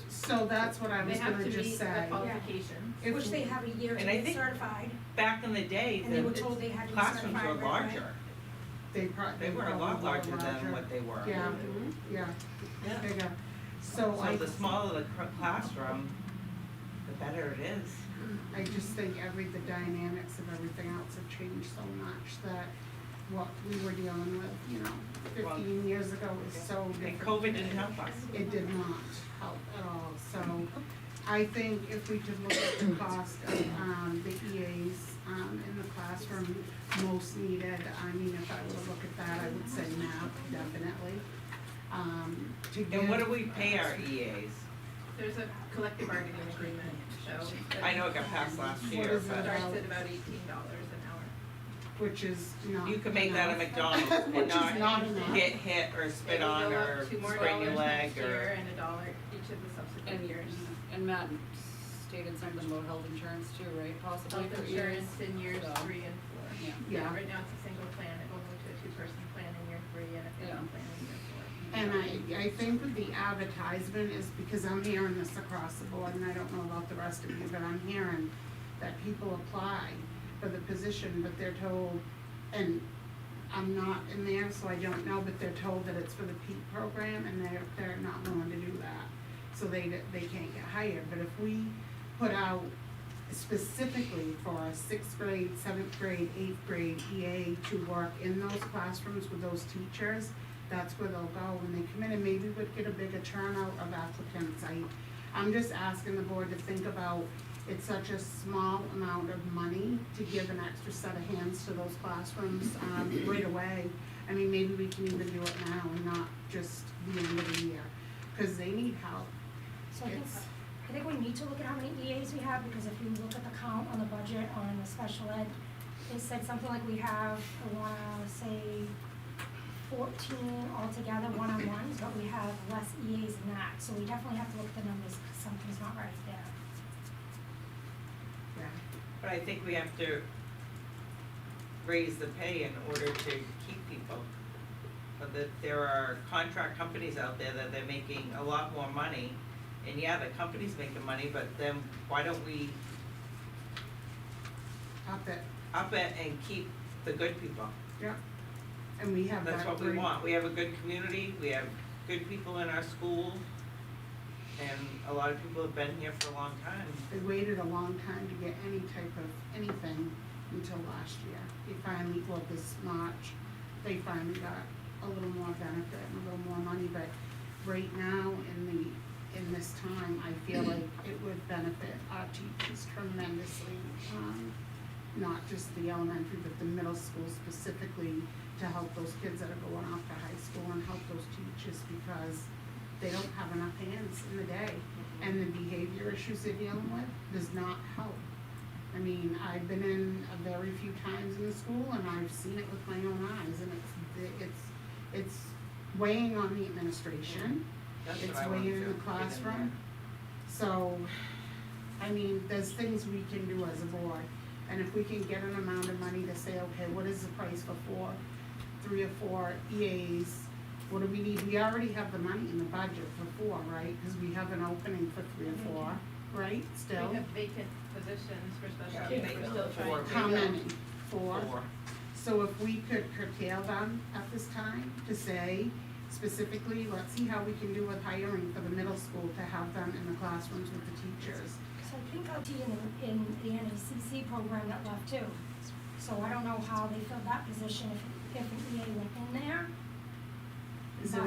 So that's what I They was have gonna to just meet the say. qualifications. If which they have a year to And I get think- certified, Back in the day, and they were the told they had to be classrooms certified were right away. larger, They they were a lot larger than what they were. Yeah, yeah, bigger. So So the smaller the classroom, the better it is. I just think the dynamics of everything else have changed so much that what we were dealing with, 15 years ago was so different. And COVID didn't help us. It did not help at all, so I think if we could look at the cost of, the EAs, in most needed. I mean, if I were to look at that, I would say math, definitely. To give. And what do we pay our EAs? There's a collective bargaining agreement, so. I know it got passed last What year, is it but Starts about? at about $18 an hour. Which is not. you can make that a enough. McDonald's and Which is not not enough. get hit or spit It will on go or up $2 more sprain your leg next year or. and $1 each of the subsequent years. And Matt stated something about health insurance too, right, possibly Health for years? insurance in years So, 3 and 4. Yeah. Yeah. Right now it's a single plan, it will move to a 2-person plan in year 3 and a family Yeah. plan in year 4. And I think with the advertisement is because I'm hearing this across the board, and I don't know about the rest of you, but I'm hearing that people apply for the position, but they're told, and I'm not in there, so I don't know, but they're told that it's for the PEAK program, and they're not willing to do that. So they can't get hired, but if we put out specifically for a 6th grade, 7th grade, 8th grade EA to work in those classrooms with those teachers, that's where they'll go when they come in, and maybe we'd get a bigger turnout of applicants. I'm just asking the board to think about, it's such a small amount of money to give an extra set of hands to those classrooms, right away. I mean, maybe we can even do it now and not just the end of the year, cause they need help. So It's- I think we need to look at how many EAs we have, because if you look at the count on the budget on the special ed, it said something like we have, I wanna say 14 altogether one-on-ones, but we have less EAs than that, so we definitely have to look at the numbers, because something's not right there. Yeah. But I think we have to raise the pay in order to keep people. But that there are contract companies out there that they're making a lot more money, and yeah, the company's making money, but then why don't we Up it, up it and keep the good people? yeah. And we have that. That's what we great- want, we have a good community, we have good people in our school, and a lot of people have been here for a long time. They waited a long time to get any type of anything until last year. They finally, well, this March, they finally got a little more benefit and a little more money, but right now in this time, I feel like it would benefit our teachers tremendously. Not just the elementary, but the middle school specifically, to help those kids that are going off to high school and help those teachers, because they don't have enough hands in the day. And the behavior issues they're dealing with does not help. I mean, I've been in a very few times in the school, and I've seen it with my own eyes, and it's weighing on the administration. That's It's what I want weighing to in the get classroom. So, I mean, there's things we can do as a board, and if we can get an amount of money to say, okay, what is the price for 3 or 4 EAs? What do we need? We already have the money in the budget for 4, right? Cause we have an opening for 3 or 4, right, still? We have vacant positions for special Yeah, ed, we're still vacant. trying to. How many? 4? Four. So if we could curtail them at this time to say specifically, let's see how we can do with hiring for the middle school to have them in the classrooms with the teachers. So I think I'll be in the NACC program that left too. So I don't know how they filled that position, if an EA went in there. Is there,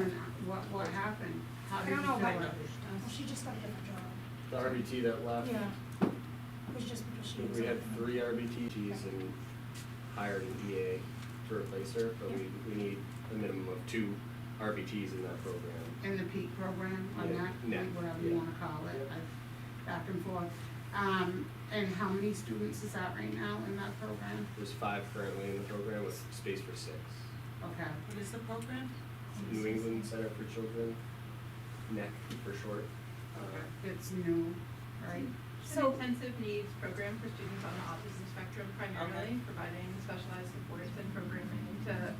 what happened? How I did you don't know, fill but it? she just got a different job. The RBT that left, Yeah. It was just because she was. we had 3 RBTs and hired an EA to replace her, but we need a minimum of 2 RBTs in that program. In the PEAK program, on Yeah, that, yeah, whatever you yeah. wanna call it, back and forth. And how many students is that right now in that program? There's 5 currently in the program with space for 6. Okay, What is the program? New England Center for Children, NEC for short. it's new, right? It's So- an intensive needs program for students on the autism spectrum primarily, providing specialized supports and programming to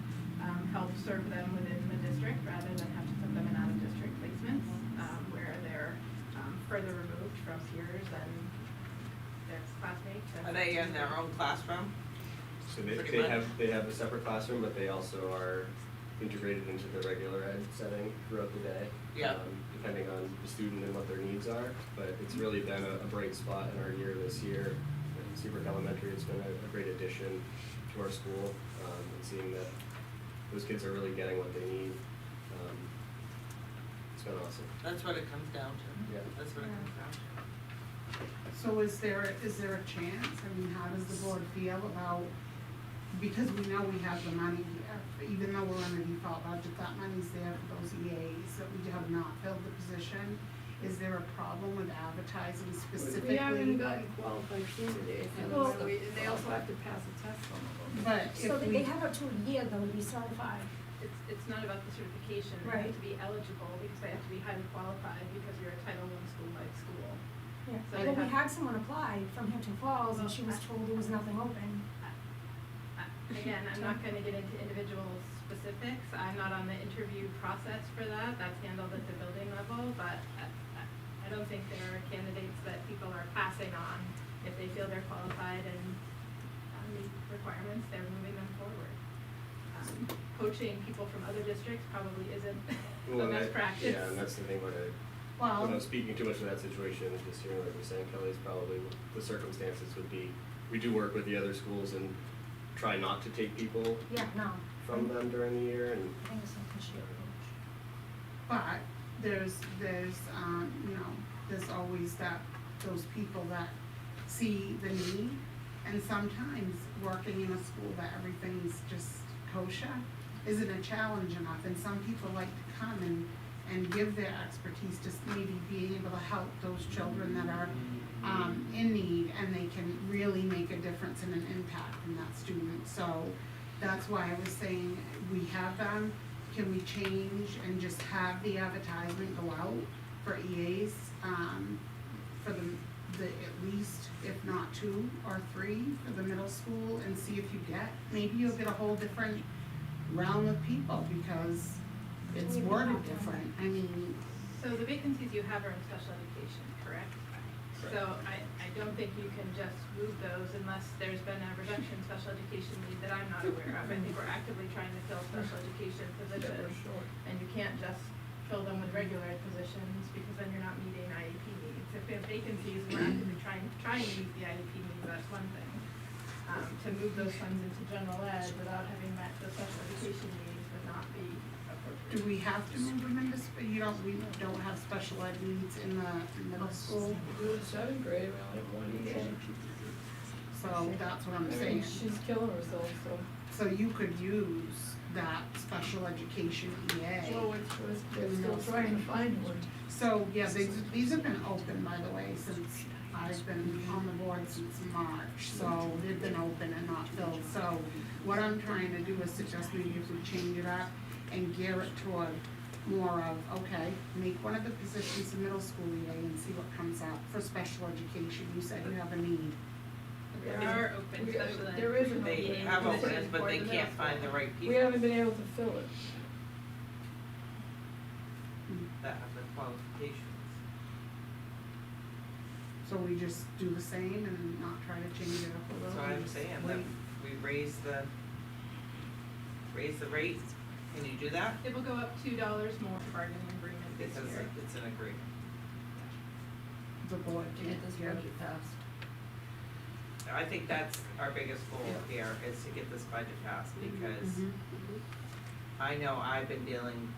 help serve them within the district rather than have to put them in out-of-district placements, where they're further removed from peers and their classmates. and- Are they in their own classroom? So Pretty much. they have a separate classroom, but they also are integrated into the regular ed setting throughout the day. Yeah. Depending on the student and what their needs are, but it's really been a bright spot in our year this year. At Seabrook Elementary, it's been a great addition to our school, and seeing that those kids are really getting what they need. It's been awesome. That's what it comes down to. Yeah. That's what it comes down to. So is there a chance, I mean, how does the board feel about because we know we have the money here, even though we're on a default budget, that money's there for those EAs that we have not filled the position. Is there a problem with advertising specifically? We haven't gotten qualified candidates, and Well- and they also have to pass a test, some of them. But So if they we, have up to a year though to be certified. It's not about the certification, they Right. have to be eligible, because they have to be highly qualified, because you're a Title I school-wide school. Yeah, So well, they we have- had someone apply from Hampton Falls and she was told there was nothing open. Again, I'm not gonna get into individual specifics, I'm not on the interview process for that, that's handled at the building level, but I don't think there are candidates that people are passing on. If they feel they're qualified and meet requirements, they're moving them forward. Poaching people from other districts probably isn't the Well, best practice. Yeah, and that's the thing about it. well, Without speaking too much of that situation, just hearing what you're saying, Kelly, is probably the circumstances would be, we do work with the other schools and try not to take people Yeah, no. from them during the year, and I think it's something she overlooked. but there's, you know, there's always those people that see the need, and sometimes working in a school that everything's just kosher isn't a challenge enough, and some people like to come and give their expertise, just maybe being able to help those children that are in need, and they can really make a difference and an impact in that student. So that's why I was saying, we have them, can we change and just have the advertisement go out for EAs, for the at least, if not 2 or 3 for the middle school, and see if you get, maybe you'll get a whole different realm of people, because it's worded different, I mean, So the vacancies you have are in special education, correct? Correct. So I don't think you can just move those unless there's been a reduction in special education need that I'm not aware of. I think we're actively trying to fill special education positions, and you can't just fill them with regular positions, because then you're not meeting IEP needs. If we have vacancies, we're actively trying to meet the IEP needs, that's one thing. To move those funds into general ed without having met the special education needs would not be appropriate. do we have to move them into, we don't have special ed needs in the middle school, Do it 7th grade, we only have one EA. so that's what I'm I mean, saying. she's killing herself, so. So you could use that special education EA. Well, we're still trying to find one. So, yeah, these have been open, by the way, since I've been on the board since March, so they've been open and not filled. So what I'm trying to do is suggest maybe if we change it up and gear it toward more of, okay, make one of the positions a middle school EA and see what comes up for special education. You said you have a need. There are open special ed. There is an They opening. have positions openings, but for they the can't middle find the school. right people We haven't been able to fill it. that have the qualifications. So we just do the same and not try to change it up a little? So I'm and just saying that wait? we raise the rate, can you do that? It will go up $2 more for bargaining agreement this Because year. it's an agreement. The board To get this can't budget passed. I think that's our biggest goal here, is to get this budget passed, because Mhm. I know I've been dealing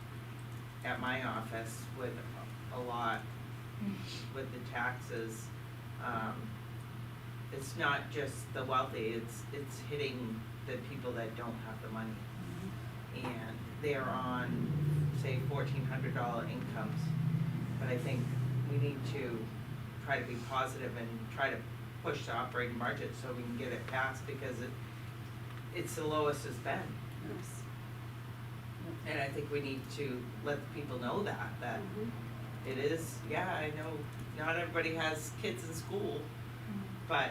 at my office with a lot with the taxes. It's not just the wealthy, it's hitting the people that don't have the money. And they're on, say, $1,400 incomes. But I think we need to try to be positive and try to push the operating budget so we can get it passed, because it's the lowest it's been. And I think we need to let the people know that it is, yeah, I know not everybody has kids in school, but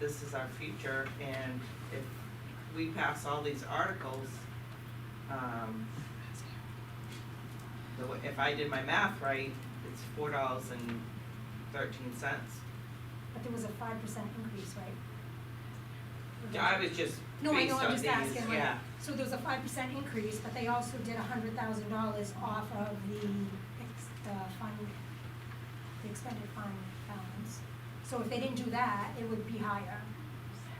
this is our future, and if we pass all these articles, if I did my math right, it's $4.13. But there was a 5% increase, right? I was just No, I based know, I'm on just these, asking, like, yeah. so there was a 5% increase, but they also did $100,000 off of the expended fund balance. So if they didn't do that, it would be higher.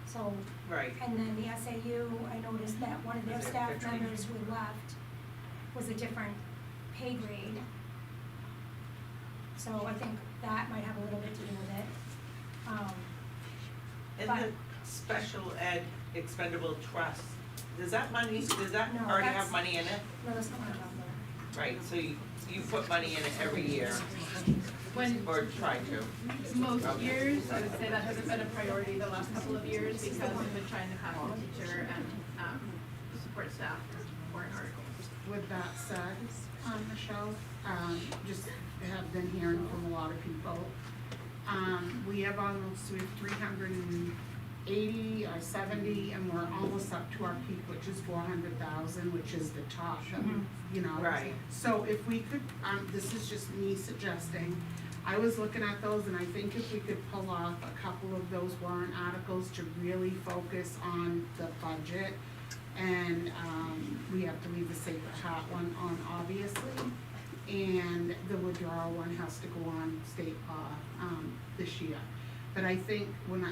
So, Right. and then the SAU, I noticed that one of their Was it staff 15? members who left was a different pay grade. So I think that might have a little bit to do with it. And But, the special ed expendable trust, does that money, does that No, already that's- have money in it? No, that's not my job there. Right, so you put money in it every year, When or try to. most Okay. years, I would say that hasn't been a priority the last couple of years because we've been trying to pass the teacher and, support staff warrant articles. With that said, Michelle, just have been hearing from a lot of people. We have 380 or 70, and we're almost up to our peak, which is 400,000, which is the top, you know. Right. So if we could, this is just me suggesting, I was looking at those, and I think if we could pull off a couple of those warrant articles to really focus on the budget, and, we have to leave the Sacred Heart one on, obviously, and the withdrawal one has to go on state law, this year. But I think when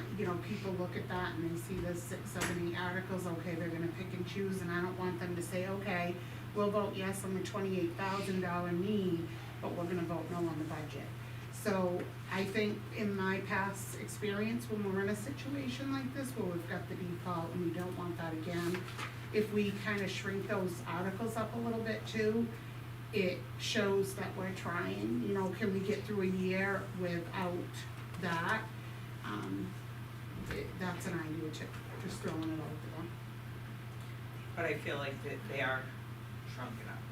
people look at that and they see the 6, 7, 8 articles, okay, they're gonna pick and choose, and I don't want them to say, okay, we'll vote yes on the $28,000 need, but we're gonna vote no on the budget. So I think in my past experience, when we're in a situation like this, where we've got the default and we don't want that again, if we kind of shrink those articles up a little bit too, it shows that we're trying, can we get through a year without that? That's an idea too, just throwing it out there. But I feel like that they are shrunken up.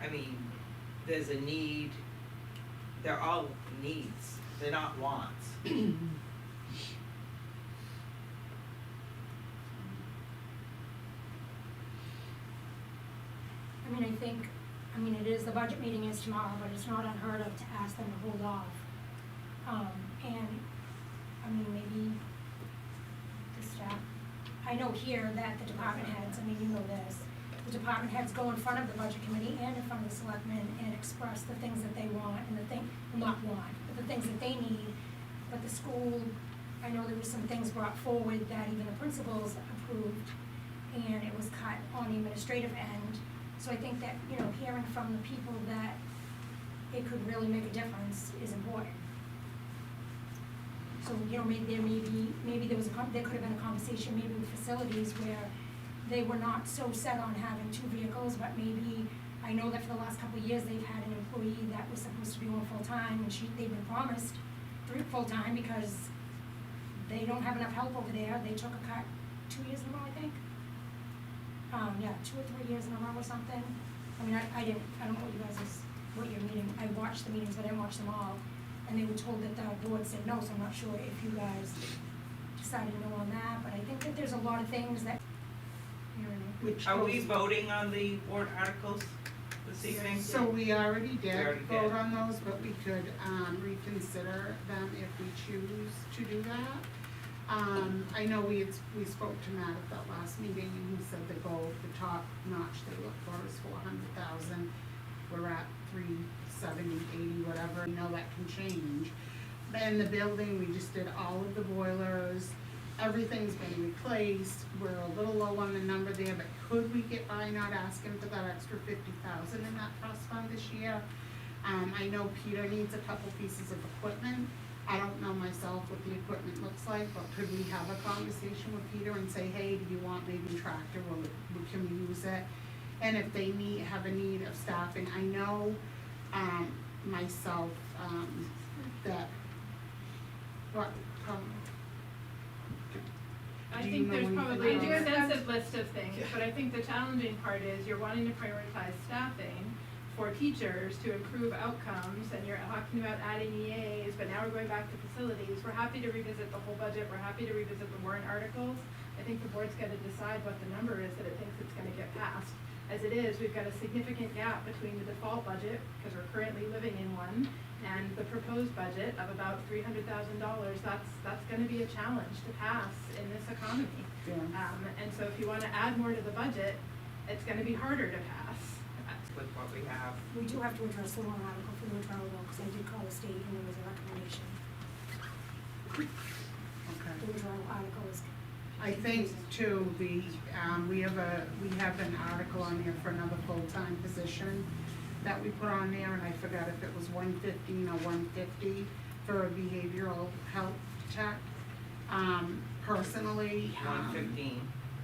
I mean, there's a need, they're all needs, they're not wants. It is, the budget meeting is tomorrow, but it's not unheard of to ask them to hold off. Maybe the staff, I know here that the department heads, you know this, the department heads go in front of the budget committee and in front of the selectmen and express the things that they want and but the things that they need. But the school, I know there were some things brought forward that even the principals approved, and it was cut on the administrative end. So I think that, hearing from the people that it could really make a difference is important. So, maybe there could have been a conversation maybe with facilities where they were not so set on having 2 vehicles, but maybe, I know that for the last couple of years, they've had an employee that was supposed to be on full-time, and they've been promised 3 full-time because they don't have enough help over there. They took a cut 2 years in a row, I think. 2 or 3 years in a row or something. I don't know what your meeting, I watched the meetings, but I didn't watch them all. And they were told that the board said no, so I'm not sure if you guys decided no on that, but I think that there's a lot of things that, Are we voting on the warrant articles this evening? So we already We did already vote did. on those, but we could, reconsider them if we choose to do that. I know we spoke to Matt at that last meeting, and he said the goal, the top notch they look for is 400,000. We're at 370, 80, whatever, that can change. But in the building, we just did all of the boilers, everything's been replaced, we're a little low on the number there, but could we get by not asking for that extra 50,000 in that trust fund this year? I know Peter needs a couple pieces of equipment. I don't know myself what the equipment looks like, but could we have a conversation with Peter and say, hey, do you want maybe a tractor, can we use it? And if they have a need of staffing, I know, myself, that, I do you think know there's anything probably an about that? extensive list of things, but I think the challenging part is you're wanting to prioritize staffing for teachers to improve outcomes, and you're talking about adding EAs, but now we're going back to facilities. We're happy to revisit the whole budget, we're happy to revisit the warrant articles. I think the board's gotta decide what the number is that it thinks it's gonna get passed. As it is, we've got a significant gap between the default budget, because we're currently living in one, and the proposed budget of about $300,000. That's gonna be a challenge to pass in this economy. Yeah. And so if you wanna add more to the budget, it's gonna be harder to pass. With what we have. we do have to address the warrant article for the withdrawal though, because I did call the state and there was a recommendation. Okay. The withdrawal article is. I think too, we have an article on here for another full-time position that we put on there, and I forgot if it was 115 or 150 for a behavioral health tech. Personally, 115.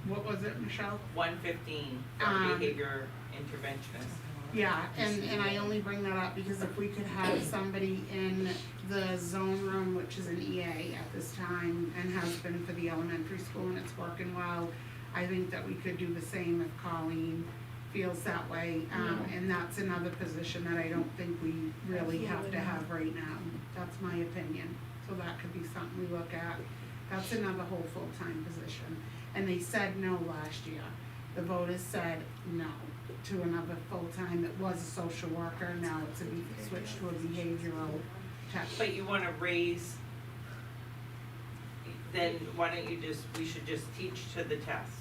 what was it, Michelle? 115 for Um, behavior interventionist. Yeah, and I only bring that up because if we could have somebody in the zone room, which is an EA at this time, and has been for the elementary school, and it's working well, I think that we could do the same if Colleen feels that way, and that's another position that I don't think we really have to have right now. That's my opinion, so that could be something we look at. That's another whole full-time position, and they said no last year. The voters said no to another full-time. It was a social worker, now it's switched to a behavioral tech. But you wanna raise, then why don't you we should just teach to the test.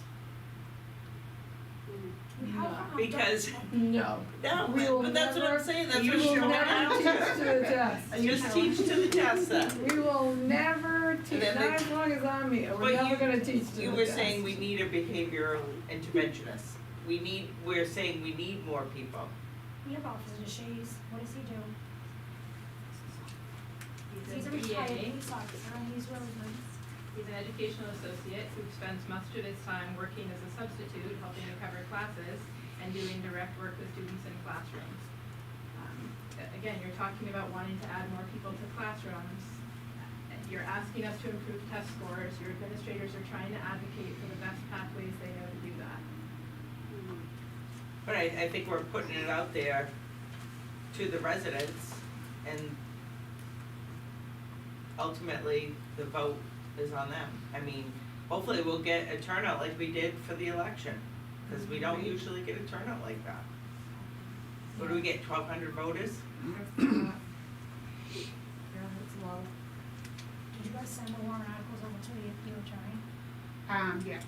Because, No. no, We will but that's what I'm never- saying, that's You what will she's going never down Teach to to. the test. Just teach to the test then. We will never teach, then not they- as long as I'm here, But we're never you- gonna teach to the test. You were saying we need a behavioral interventionist. We're saying we need more people. We have Officer Shays, what does he do? He's a an retired EA. police officer, and he's really good. He's an educational associate who spends much of his time working as a substitute, helping to cover classes, and doing direct work with students in classrooms. Again, you're talking about wanting to add more people to classrooms. You're asking us to improve test scores. Your administrators are trying to advocate for the best pathways they know to do that. But I think we're putting it out there to the residents, and ultimately, the vote is on them. I mean, hopefully we'll get a turnout like we did for the election, because we don't usually get a turnout like that. What do we get, 1,200 voters? Yeah, it's low. Did you guys send the warrant articles over to your attorney? Yes,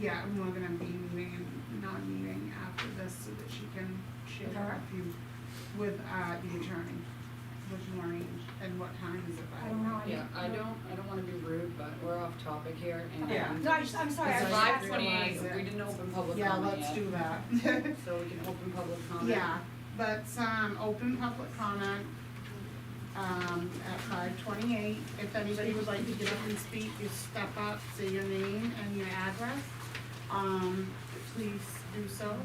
yeah, and we're gonna be meeting and non-meeting after this so that she can share with you, with, the attorney, which morning and what time is it by I the don't way? know, Yeah, I don't wanna be rude, but we're off topic here and. Yeah. No, I'm sorry, I It's was five asking. twenty-eight, it. we didn't open public Yeah, comment let's yet. do that. So we can open public comment. Yeah, let's, open public comment, at 5:28. If anybody would like to get up and speak, you step up, say your name and your address. Please do so.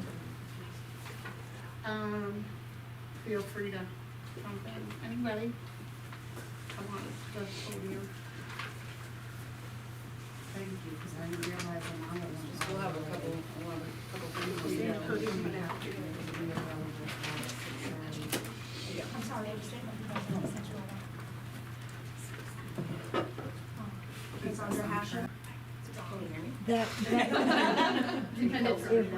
Feel free to jump in, anybody. Come on, the podium. Thank you, because I didn't realize another one. We'll have a couple things. Yeah. I'm sorry, I just didn't know if you guys had sent you over. Okay, Sandra Hasher.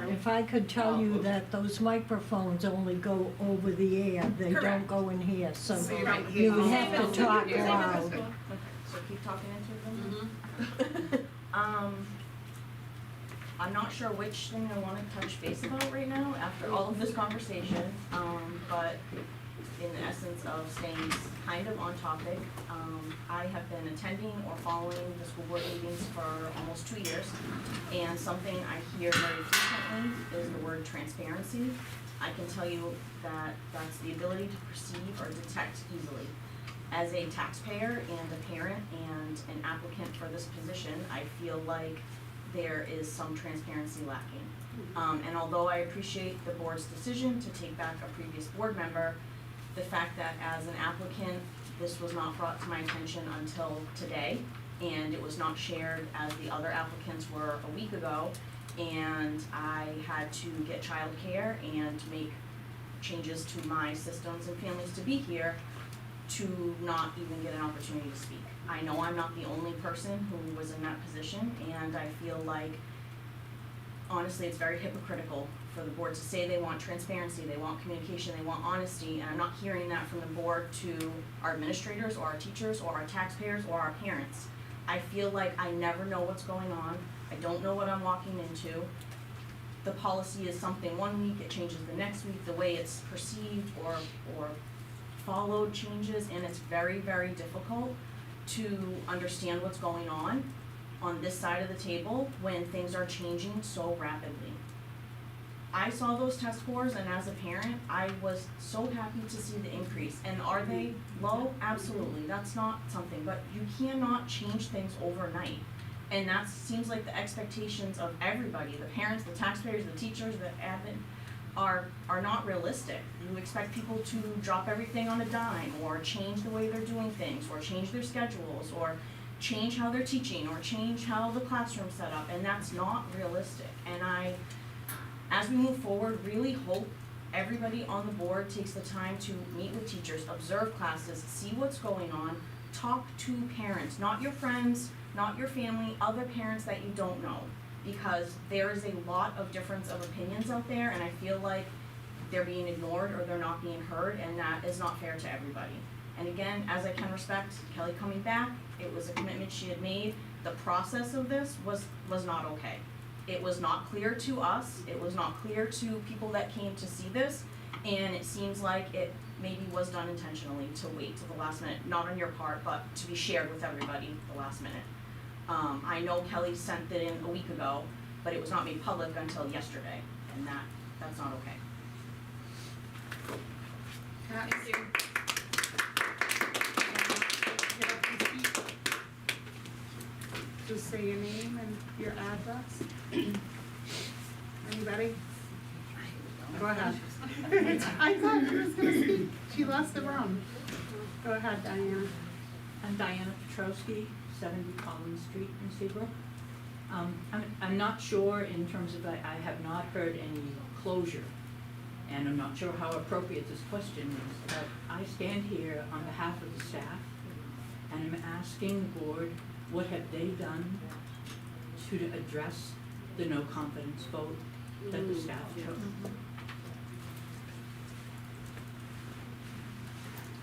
If I could tell you that those microphones only go over the air, they don't Correct. go in here, so So you don't you would hear. have to talk Same as loud. school. So keep talking into them. Mhm. I'm not sure which thing I wanna touch base about right now after all of this conversation, but in the essence of staying kind of on topic, I have been attending or following the school board meetings for almost 2 years, and something I hear very frequently is the word transparency. I can tell you that that's the ability to perceive or detect easily. As a taxpayer and a parent and an applicant for this position, I feel like there is some transparency lacking. And although I appreciate the board's decision to take back a previous board member, the fact that as an applicant, this was not brought to my attention until today, and it was not shared as the other applicants were a week ago, and I had to get childcare and make changes to my systems and families to be here to not even get an opportunity to speak. I know I'm not the only person who was in that position, and I feel like, honestly, it's very hypocritical for the board to say they want transparency, they want communication, they want honesty, and I'm not hearing that from the board to our administrators or our teachers or our taxpayers or our parents. I feel like I never know what's going on, I don't know what I'm walking into. The policy is something one week, it changes the next week, the way it's perceived or followed changes, and it's very, very difficult to understand what's going on this side of the table when things are changing so rapidly. I saw those test scores, and as a parent, I was so happy to see the increase. And are they low? Absolutely, that's not something, but you cannot change things overnight. And that seems like the expectations of everybody, the parents, the taxpayers, the teachers, the admin, are not realistic. You expect people to drop everything on a dime, or change the way they're doing things, or change their schedules, or change how they're teaching, or change how the classroom's set up, and that's not realistic. And I, as we move forward, really hope everybody on the board takes the time to meet with teachers, observe classes, see what's going on, talk to parents, not your friends, not your family, other parents that you don't know. Because there is a lot of difference of opinions out there, and I feel like they're being ignored or they're not being heard, and that is not fair to everybody. And again, as I can respect Kelly coming back, it was a commitment she had made. The process of this was not okay. It was not clear to us, it was not clear to people that came to see this, and it seems like it maybe was done intentionally to wait till the last minute, not on your part, but to be shared with everybody the last minute. I know Kelly sent it in a week ago, but it was not made public until yesterday, and that's not okay. Thank you. Just say your name and your address. Anybody? Go ahead. I thought you was gonna speak. She lost the room. Go ahead, Diana. I'm Diana Petrowski, 70 Collins Street in Seabrook. I'm not sure in terms of, I have not heard any closure, and I'm not sure how appropriate this question is, but I stand here on behalf of the staff, and I'm asking the board, what have they done to address the no confidence vote that the staff took?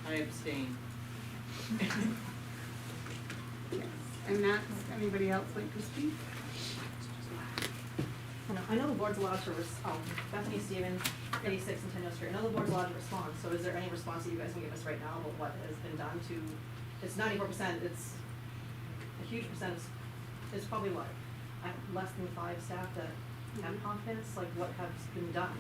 I abstain. And that's, anybody else like to speak? I know the board's allowed to Bethany Stevens, 86 and Tenno Street. I know the board's allowed to respond, so is there any response that you guys can give us right now about what has been done to, it's 94%, it's a huge percentage, it's probably what, less than 5 staff that have confidence, like what has been done?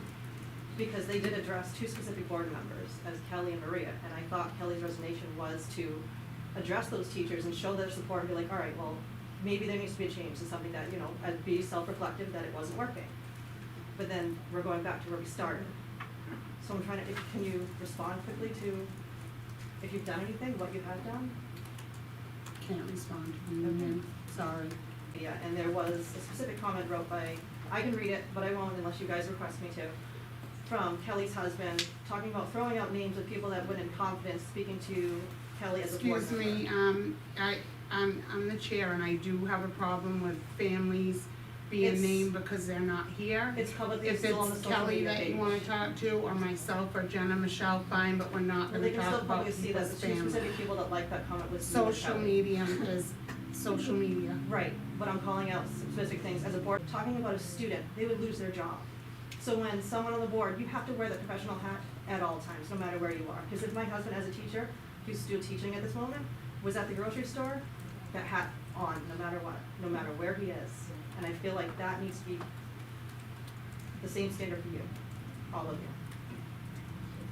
Because they did address 2 specific board members as Kelly and Maria, and I thought Kelly's resignation was to address those teachers and show their support and be like, all right, well, maybe there needs to be a change to something that, I'd be self-reflective that it wasn't working. But then we're going back to where we started. So I'm trying to, can you respond quickly to if you've done anything, what you have done? Can't respond to you, Okay. sorry. Yeah, and there was a specific comment wrote by, I can read it, but I won't unless you guys request me to, from Kelly's husband, talking about throwing out names of people that went in confidence, speaking to Kelly as a board member. Excuse me, I'm the chair and I do have a problem with families being It's- named because they're not here. It's publicly If still on the it's social Kelly media that you page. wanna talk to, or myself, or Jenna, Michelle, fine, but we're not Well, they gonna can still talk about probably see that people's the 2 family. specific people that like that comment was you and Social Kelly. media is social media. Right, but I'm calling out specific things as a board, talking about a student, they would lose their job. So when someone on the board, you have to wear the professional hat at all times, no matter where you are. Because if my husband as a teacher, who's still teaching at this moment, was at the grocery store, that hat on, no matter what, no matter where he is. And I feel like that needs to be the same standard for you, all of you.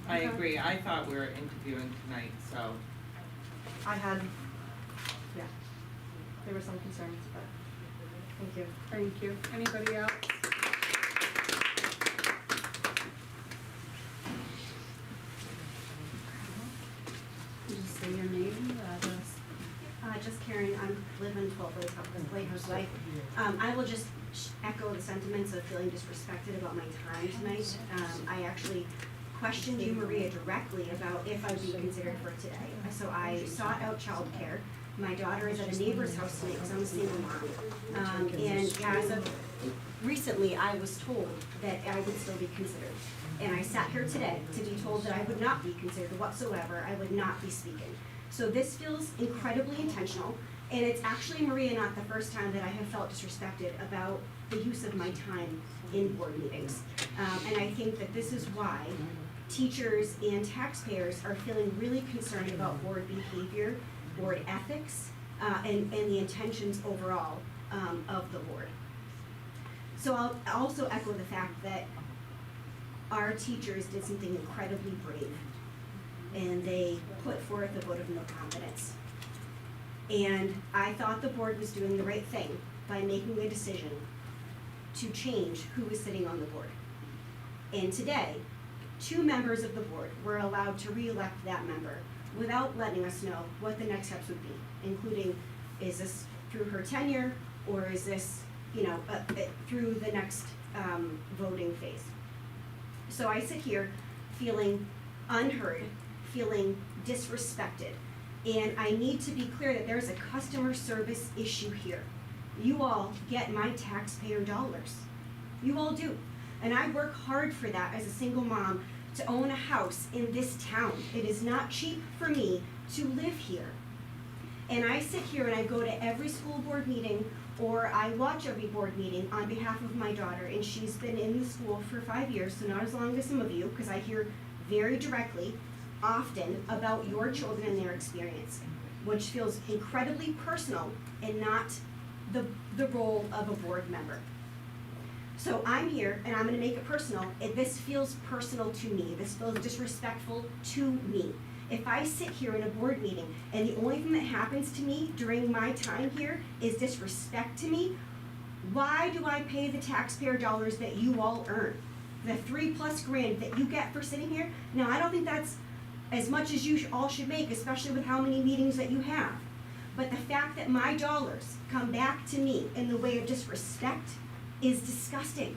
I Okay. agree, I thought we were interviewing tonight, so. I had, yeah, there were some concerns, but, thank you. Thank you. Anybody else? Just say your name, your address. Just Karen, I live in 12 Lighthouse Way. I will just echo the sentiments of feeling disrespected about my time tonight. I actually questioned you, Maria, directly about if I'd be considered for today. So I sought out childcare. My daughter is at a neighbor's house tonight because I'm a single mom. And as of recently, I was told that I would still be considered. And I sat here today to be told that I would not be considered whatsoever, I would not be speaking. So this feels incredibly intentional, and it's actually, Maria, not the first time that I have felt disrespected about the use of my time in board meetings. And I think that this is why teachers and taxpayers are feeling really concerned about board behavior, board ethics, and the intentions overall of the board. So I'll also echo the fact that our teachers did something incredibly brave, and they put forth a vote of no confidence. And I thought the board was doing the right thing by making a decision to change who was sitting on the board. And today, 2 members of the board were allowed to re-elect that member without letting us know what the next steps would be, including, is this through her tenure, or is this, through the next voting phase. So I sit here feeling unheard, feeling disrespected, and I need to be clear that there's a customer service issue here. You all get my taxpayer dollars. You all do. And I work hard for that as a single mom to own a house in this town. It is not cheap for me to live here. And I sit here and I go to every school board meeting, or I watch every board meeting on behalf of my daughter, and she's been in the school for 5 years, so not as long as some of you, because I hear very directly, often, about your children and their experience, which feels incredibly personal and not the role of a board member. So I'm here, and I'm gonna make it personal. This feels personal to me. This feels disrespectful to me. If I sit here in a board meeting and the only thing that happens to me during my time here is disrespect to me, why do I pay the taxpayer dollars that you all earn? The $3+ grand that you get for sitting here? Now, I don't think that's as much as you all should make, especially with how many meetings that you have. But the fact that my dollars come back to me in the way of disrespect is disgusting,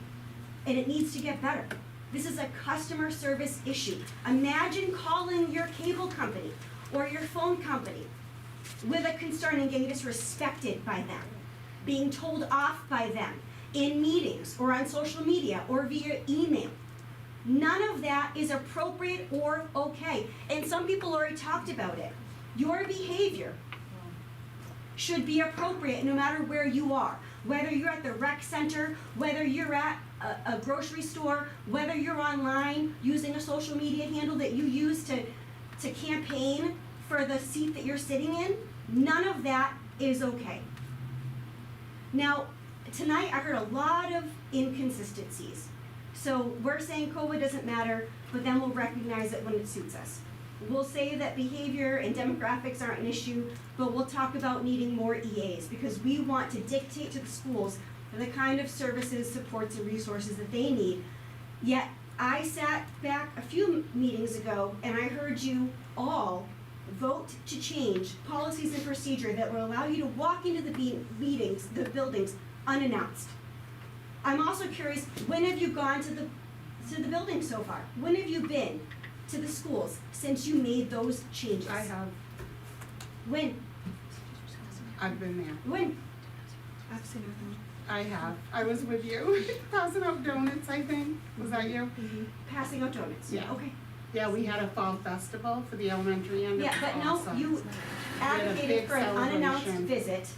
and it needs to get better. This is a customer service issue. Imagine calling your cable company or your phone company with a concern and getting disrespected by them, being told off by them in meetings or on social media or via email. None of that is appropriate or okay. And some people already talked about it. Your behavior should be appropriate no matter where you are. Whether you're at the rec center, whether you're at a grocery store, whether you're online using a social media handle that you use to campaign for the seat that you're sitting in, none of that is okay. Now, tonight I heard a lot of inconsistencies. So we're saying COVID doesn't matter, but then we'll recognize it when it suits us. We'll say that behavior and demographics aren't an issue, but we'll talk about needing more EAs because we want to dictate to the schools the kind of services, supports, and resources that they need. Yet I sat back a few meetings ago and I heard you all vote to change policies and procedure that will allow you to walk into the buildings unannounced. I'm also curious, when have you gone to the building so far? When have you been to the schools since you made those changes? I have. When? I've been there. When? I've seen it. I have. I was with you, passing out donuts, I think. Was that you? Mm-hmm. Passing out donuts? Yeah. Okay. Yeah, we had a fall festival for the elementary end. Yeah, but no, you advocated big for an unannounced celebration. visit,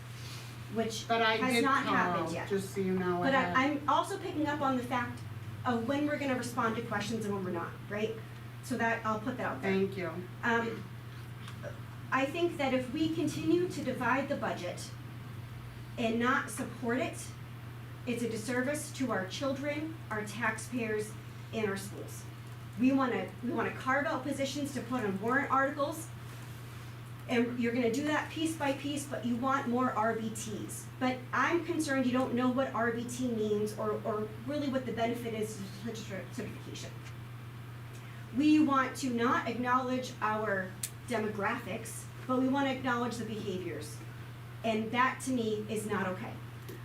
which But I has did not call, happened yet. just so you know. But ahead. I'm also picking up on the fact of when we're gonna respond to questions and when we're not, right? So that, I'll put that out there. Thank you. I think that if we continue to divide the budget and not support it, it's a disservice to our children, our taxpayers, and our schools. We wanna carve out positions to put on warrant articles, and you're gonna do that piece by piece, but you want more RBTs. But I'm concerned you don't know what RBT means or really what the benefit is to certification. We want to not acknowledge our demographics, but we wanna acknowledge the behaviors. And that to me is not okay.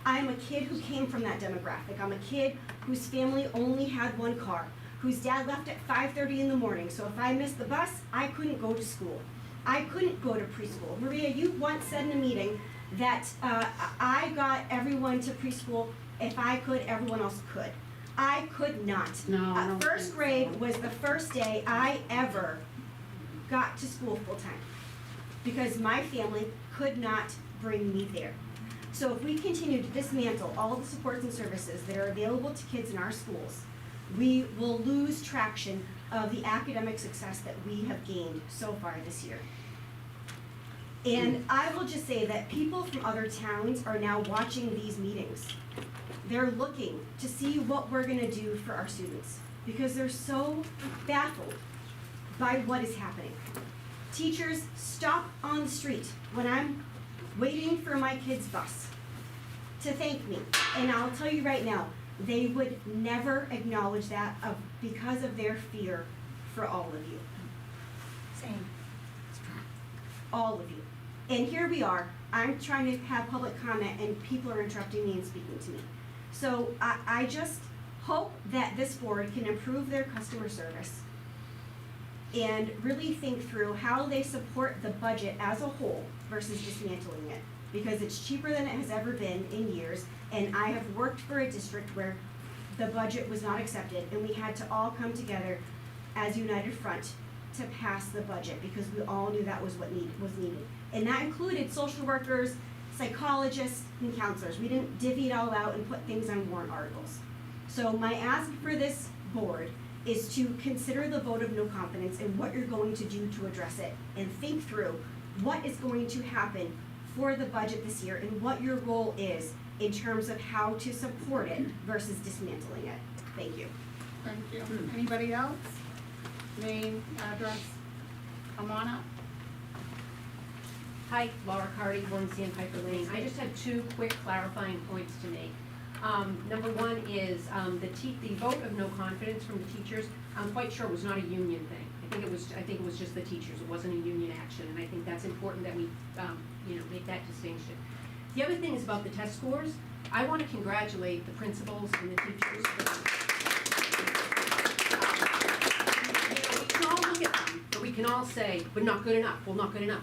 I'm a kid who came from that demographic. I'm a kid whose family only had one car, whose dad left at 5:30 in the morning. So if I missed the bus, I couldn't go to school. I couldn't go to preschool. Maria, you once said in a meeting that I got everyone to preschool. If I could, everyone else could. I could not. No, I don't First think grade so. was the first day I ever got to school full time because my family could not bring me there. So if we continue to dismantle all the supports and services that are available to kids in our schools, we will lose traction of the academic success that we have gained so far this year. And I will just say that people from other towns are now watching these meetings. They're looking to see what we're gonna do for our students. because they're so baffled by what is happening. Teachers stop on the street when I'm waiting for my kid's bus to thank me. And I'll tell you right now, they would never acknowledge that because of their fear for all of you. Same. All of you. And here we are, I'm trying to have public comment and people are interrupting me and speaking to me. So I just hope that this board can improve their customer service and really think through how they support the budget as a whole versus dismantling it. Because it's cheaper than it has ever been in years, and I have worked for a district where the budget was not accepted, and we had to all come together as United Front to pass the budget, because we all knew that was what was needed. And that included social workers, psychologists, and counselors. We didn't divvy it all out and put things on warrant articles. So my ask for this board is to consider the vote of no confidence and what you're going to do to address it, and think through what is going to happen for the budget this year and what your role is in terms of how to support it versus dismantling it. Thank you. Thank you. Anybody else? Name, address, come on up. Hi, Laura Carty, 1 Sandpiper Lane. I just have 2 quick clarifying points to make. Number one is the vote of no confidence from the teachers, I'm quite sure was not a union thing. I think it was just the teachers. It wasn't a union action, and I think that's important that we make that distinction. The other thing is about the test scores. I want to congratulate the principals and the teachers. We can all look at them, but we can all say, but not good enough. Well, not good enough.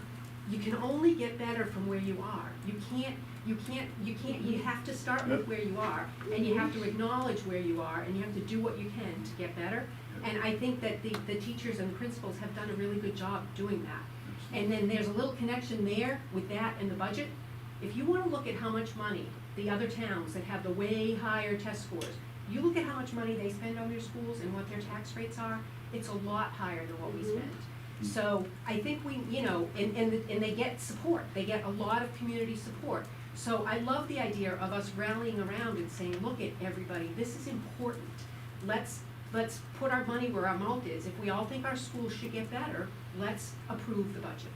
You can only get better from where you are. You have to start with where you are, and you have to acknowledge where you are, and you have to do what you can to get better. And I think that the teachers and the principals have done a really good job doing that. And then there's a little connection there with that and the budget. If you wanna look at how much money the other towns that have the way higher test scores, you look at how much money they spend on their schools and what their tax rates are, it's a lot higher than what we spend. So I think we, and they get support. They get a lot of community support. So I love the idea of us rallying around and saying, look at everybody, this is important. Let's put our money where our mouth is. If we all think our schools should get better, let's approve the budget.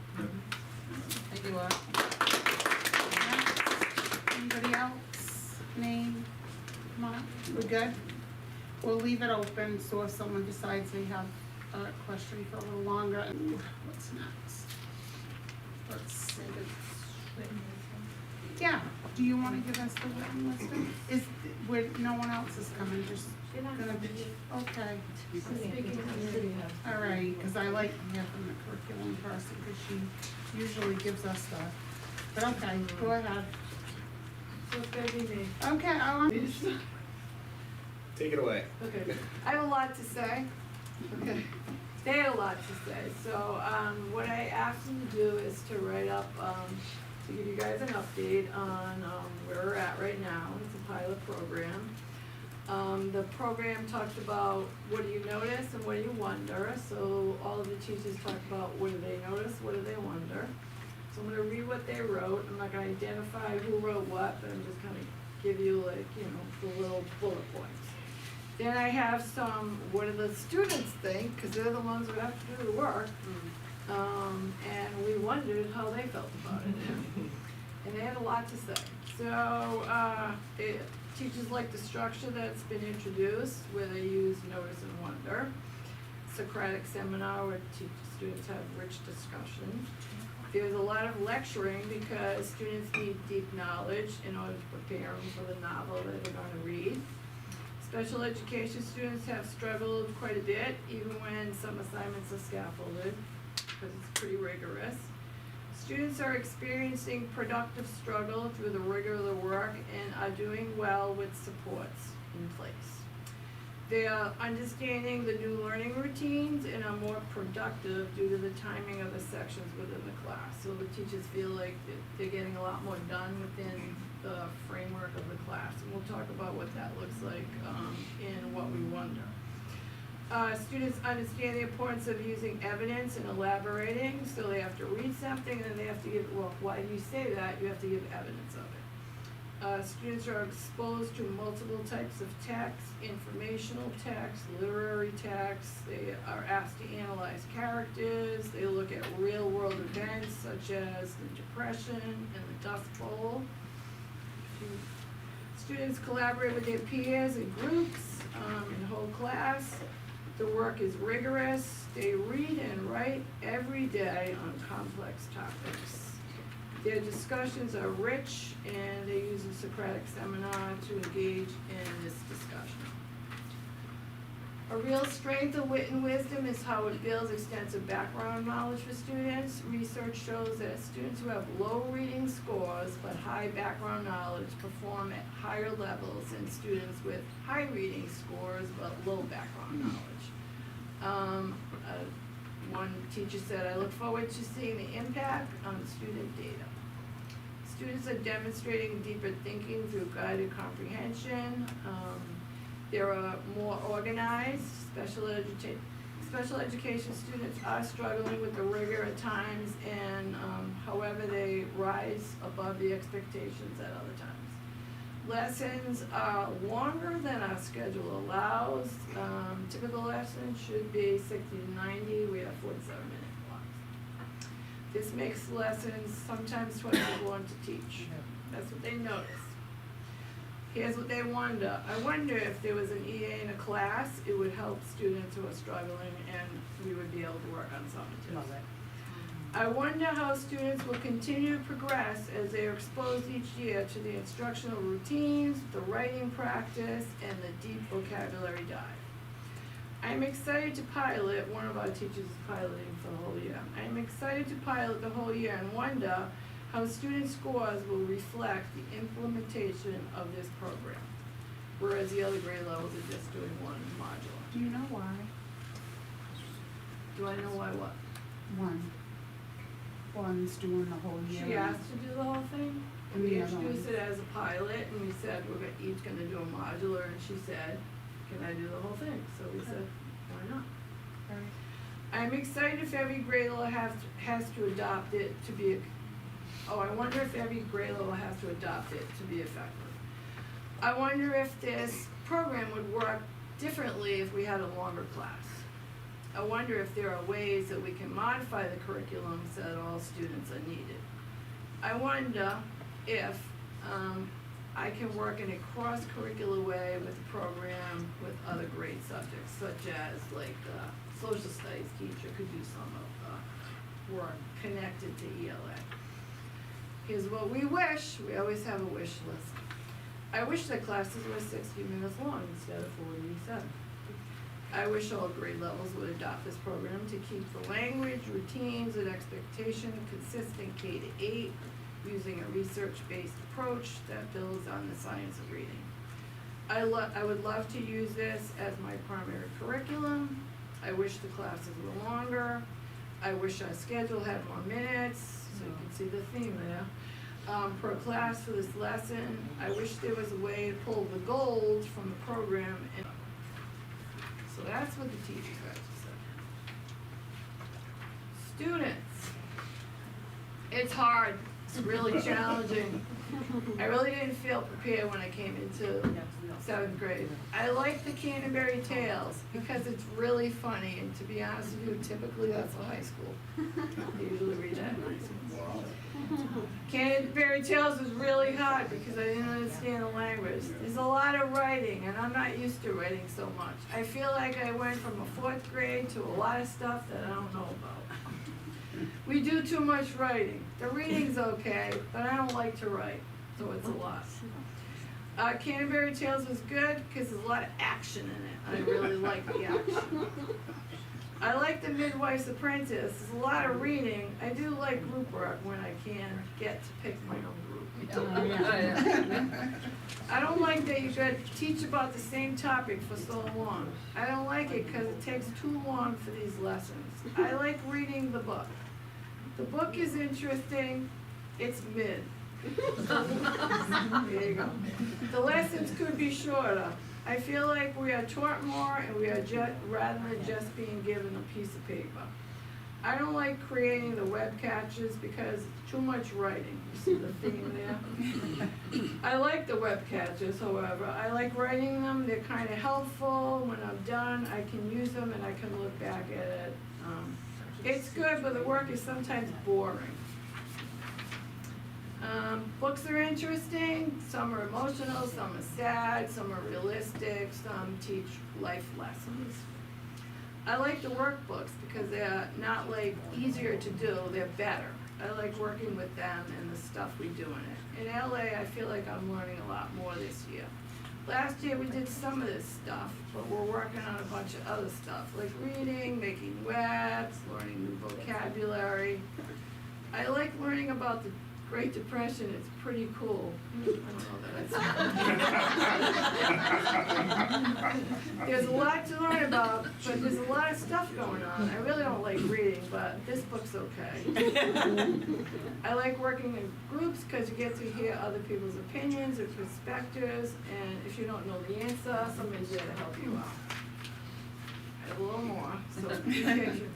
Thank you, Laura. Anybody else? Name, come on, we're good? We'll leave it open, so if someone decides they have a question for a little longer, what's next? Let's see. Yeah, do you wanna give us the written listing? Where no one else is coming, just gonna be, okay. All right, cause I like to hear from the curriculum person, cause she usually gives us stuff. But okay, go ahead. So it's gonna be me. Okay, Take it away. Okay, I have a lot to say. Okay, they had a lot to say, so, what I asked them to do is to write up, to give you guys an update on, where we're at right now. It's a pilot program. The program talks about what do you notice and what do you wonder, so all of the teachers talk about what do they notice, what do they wonder. So I'm gonna read what they wrote, I'm not gonna identify who wrote what, but I'm just gonna give you like, the little bullet points. Then I have some, what do the students think, cause they're the ones who have to do the work. And we wondered how they felt about it. And they had a lot to say. So, teachers like the structure that's been introduced, where they use notice and wonder. Socratic seminar where students have rich discussion. There's a lot of lecturing because students need deep knowledge in order to prepare them for the novel that they're gonna read. Special education students have struggled quite a bit, even when some assignments are scaffolded, because it's pretty rigorous. Students are experiencing productive struggle through the rigor of the work and are doing well with supports in place. They are understanding the new learning routines and are more productive due to the timing of the sections within the class. So the teachers feel like they're getting a lot more done within the framework of the class. And we'll talk about what that looks like in what we wonder. Students understand the importance of using evidence and elaborating, so they have to read something and then they have to give, well, why do you say that? You have to give evidence of it. Students are exposed to multiple types of text, informational text, literary text. They are asked to analyze characters. They look at real-world events such as the Depression and the Dust Bowl. Students collaborate with their peers in groups, in whole class. The work is rigorous. They read and write every day on complex topics. Their discussions are rich, and they use a Socratic seminar to engage in this discussion. A real strength of wit and wisdom is how it builds extensive background knowledge for students. Research shows that students who have low reading scores but high background knowledge perform at higher levels than students with high reading scores but low background knowledge. One teacher said, "I look forward to seeing the impact on student data." Students are demonstrating deeper thinking through guided comprehension. They are more organized. Special education students are struggling with the rigor at times, and however, they rise above the expectations at other times. Lessons are longer than our schedule allows. Typical lessons should be 60 to 90. We have 47-minute blocks. This makes lessons sometimes twice as long to teach. That's what they notice. Here's what they wonder. I wonder if there was an EA in a class, it would help students who are struggling, and we would be able to work on summative. I wonder how students will continue to progress as they are exposed each year to the instructional routines, the writing practice, and the deep vocabulary dive. I'm excited to pilot, one of our teachers is piloting for the whole year. I'm excited to pilot the whole year and wonder how student scores will reflect the implementation of this program, whereas the other grade levels are just doing one module. Do you know why? Do I know why what? One's doing the whole year. She asked to do the whole thing, and we And the other introduced one. it as a pilot, and we said we're each gonna do a modular, and she said, can I do the whole thing? So we said, why not? I'm excited if every grade level has to adopt it to be, I wonder if every grade level has to adopt it to be effective. I wonder if this program would work differently if we had a longer class. I wonder if there are ways that we can modify the curriculum so that all students are needed. I wonder if I can work in a cross-curricular way with the program with other grade subjects, such as like social studies teacher could do some of the work connected to ELA. Here's what we wish. We always have a wish list. I wish that classes were 60 minutes long instead of 47. I wish all grade levels would adopt this program to keep the language, routines, and expectation consistent K to 8, using a research-based approach that builds on the science of reading. I would love to use this as my primary curriculum. I wish the classes were longer. I wish our schedule had more minutes, so you can see the theme there. Per class for this lesson, I wish there was a way to pull the gold from the program. And so that's what the teachers have to say. Students, it's hard. It's really challenging. I really didn't feel prepared when I came into 7th grade. I like the Canterbury Tales because it's really funny, and to be honest with you, typically that's a high school. I usually read that in high school. Canterbury Tales was really hard because I didn't understand the language. There's a lot of writing, and I'm not used to writing so much. I feel like I went from a 4th grade to a lot of stuff that I don't know about. We do too much writing. The reading's okay, but I don't like to write, so it's a lot. Canterbury Tales was good because there's a lot of action in it. I really like the action. I like The Midwife's Apprentice. There's a lot of reading. I do like group work when I can get to pick my own group. I don't like that you gotta teach about the same topic for so long. I don't like it because it takes too long for these lessons. I like reading the book. The book is interesting. It's mid. There you go. The lessons could be shorter. I feel like we are taught more and we are rather than just being given a piece of paper. I don't like creating the web catches because it's too much writing. You see the theme there? I I like the web catchers, however, I like writing them, they're kinda helpful, when I'm done, I can use them and I can look back at it. It's good, but the work is sometimes boring. Books are interesting, some are emotional, some are sad, some are realistic, some teach life lessons. I like the workbooks because they're not like easier to do, they're better. I like working with them and the stuff we do in it. In LA, I feel like I'm learning a lot more this year. Last year, we did some of this stuff, but we're working on a bunch of other stuff, like reading, making webs, learning new vocabulary. I like learning about the Great Depression, it's pretty cool. I don't know that it's. There's a lot to learn about, but there's a lot of stuff going on. I really don't like reading, but this book's okay. I like working in groups because you get to hear other people's opinions and perspectives, and if you don't know the answer, somebody's there to help you out. I have a little more, so be patient.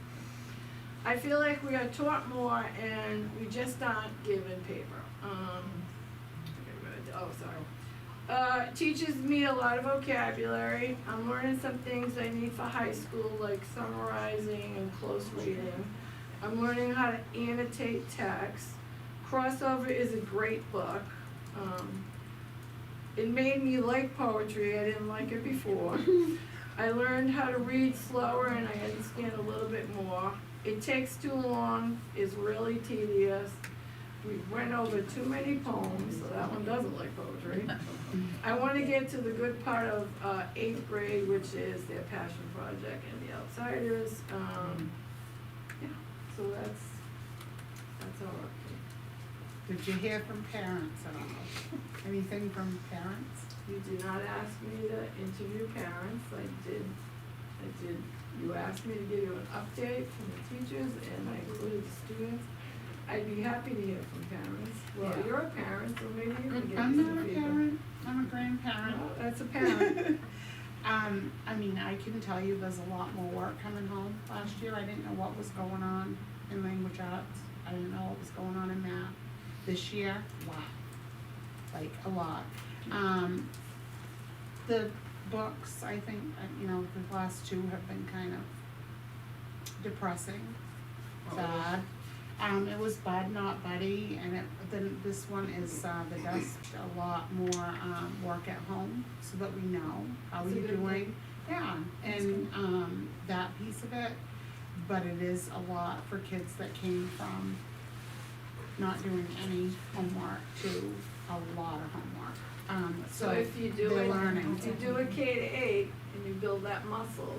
I feel like we are taught more and we just aren't given paper. Teaches me a lot of vocabulary. I'm learning some things I need for high school, like summarizing and close reading. I'm learning how to annotate text. Crossover is a great book. It made me like poetry. I didn't like it before. I learned how to read slower and I understand a little bit more. It takes too long, is really tedious. We went over too many poems, so that one doesn't like poetry. I want to get to the good part of 8th grade, which is their passion project and the outsiders. Yeah, so that's all right. Did you hear from parents at all? Anything from parents? You did not ask me to interview parents, I did, you asked me to give you an update from the teachers, and I included the students. I'd be happy to hear from parents. Well, Yeah. you're a parent, so maybe you can give I'm me not some a feedback. parent, I'm a grandparent. Well, that's a parent. I mean, I can tell you there's a lot more work coming home. Last year, I didn't know what was going on in language arts. I didn't know what was going on in math. This year, wow, like a lot. The books, I think, the last two have been kind of depressing, sad. It was Bud, Not Buddy, and then this one is, the does a lot more, work at home, so that we know how That's a you're good doing. thing. Yeah, and, that piece of it, but it is a lot for kids that came from not doing any homework to a lot of homework. So if you do they're it, learning. if you do a K-8 and you build that muscle,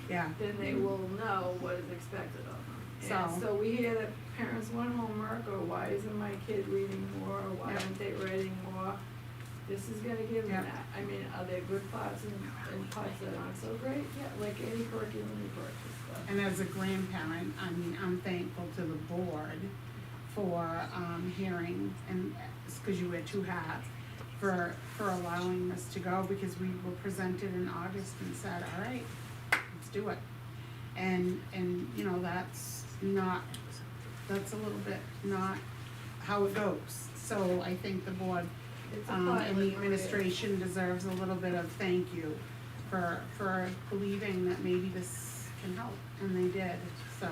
Yeah. then they will know what is expected of them. And So- so we hear that parents want homework, or why isn't my kid reading more, or why Yep. aren't they writing more? This is gonna give them Yep. that. I mean, are there good parts and parts that aren't so great? Yeah, like any curriculum you purchase, but. And as a grandparent, I mean, I'm thankful to the board for, hearing, and, cause you wear two hats, for allowing this to go, because we were presented in August and said, all right, let's do it. And, that's a little bit not how it goes. So I think the board, It's a and pilot, the Maria. administration deserves a little bit of thank you for believing that maybe this can help, and they did, so.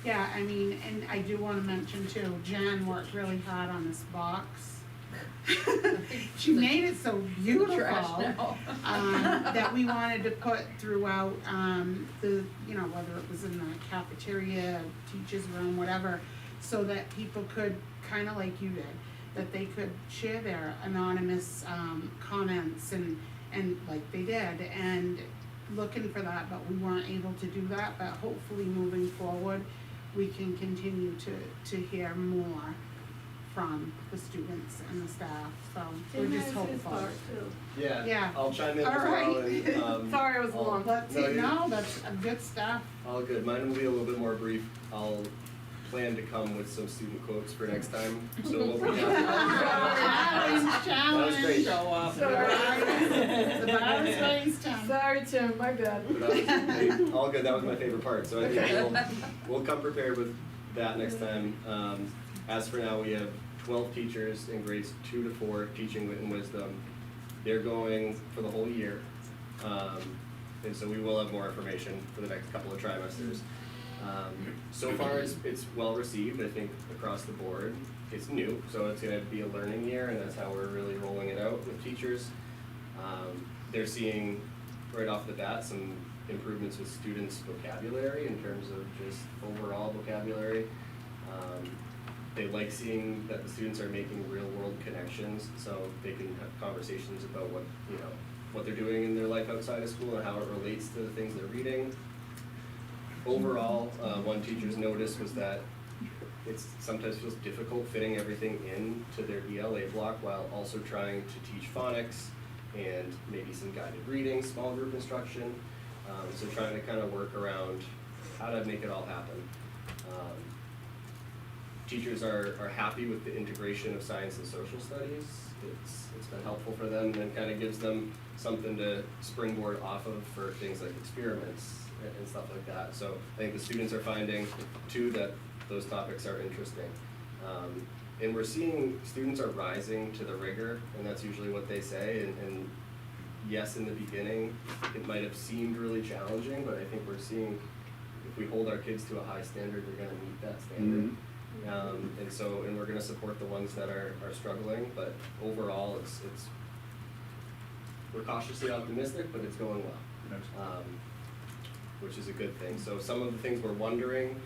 Yeah, I mean, and I do wanna mention too, Jen worked really hard on this box. She made it so beautiful. That we wanted to put throughout, whether it was in the cafeteria, teacher's room, whatever, so that people could, kinda like you did, that they could share their anonymous, comments and like they did, and looking for that, but we weren't able to do that, but hopefully moving forward, we can continue to hear more from the students and the staff, so we're Tim just has his hopeful. part too. Yeah, Yeah. I'll chime in All as well, right. and, Sorry I was long. Let's No, see, you're- no, that's a good stuff. all good, mine will be a little bit more brief, I'll plan to come with some student quotes for next time, so what we have. Challenge, great. Show up. The bar is raised, Tim. Sorry, Tim, my bad. But that was, all good, that was my favorite part, so I think we'll come prepared with that next time. As for now, we have 12 teachers in grades 2 to 4 teaching wit and wisdom. They're going for the whole year. And so we will have more information for the next couple of trimesters. So far it's well received, I think, across the board. It's new, so it's gonna be a learning year, and that's how we're really rolling it out with teachers. They're seeing right off the bat some improvements with students' vocabulary in terms of just overall vocabulary. They like seeing that the students are making real world connections, so they can have conversations about what they're doing in their life outside of school and how it relates to the things they're reading. Overall, one teacher's notice was that it sometimes feels difficult fitting everything into their ELA block while also trying to teach phonics and maybe some guided reading, small group instruction. So trying to kind of work around how to make it all happen. Teachers are happy with the integration of science and social studies. It's been helpful for them and kind of gives them something to springboard off of for things like experiments and stuff like that. So I think the students are finding too that those topics are interesting. And we're seeing students are rising to the rigor, and that's usually what they say. And yes, in the beginning, it might have seemed really challenging, but I think we're seeing if we hold our kids to a high standard, they're gonna meet that standard. And we're gonna support the ones that are struggling, but overall, we're cautiously optimistic, but it's going well, which is a good thing. So some of the things we're wondering,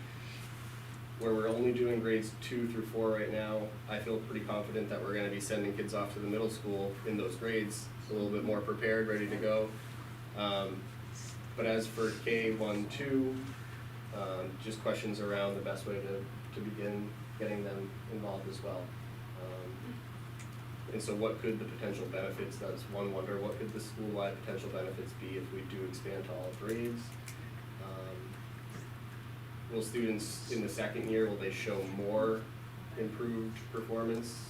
where we're only doing grades 2 through 4 right now, I feel pretty confident that we're gonna be sending kids off to the middle school in those grades a little bit more prepared, ready to go. But as for K1, 2, just questions around the best way to begin getting them involved as well. And so what could the potential benefits, that's one wonder, what could the school-wide potential benefits be if we do expand to all grades? Will students in the second year, will they show more improved performance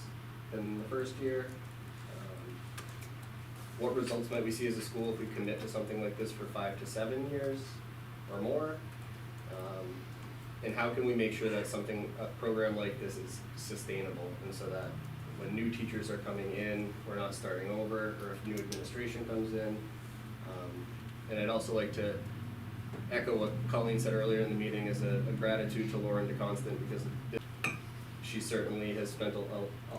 than the first year? What results might we see as a school if we commit to something like this for 5 to 7 years or more? And how can we make sure that a program like this is sustainable, and so that when new teachers are coming in, we're not starting over, or if new administration comes in. And I'd also like to echo what Colleen said earlier in the meeting as a gratitude to Lauren DeConstant, because she certainly has spent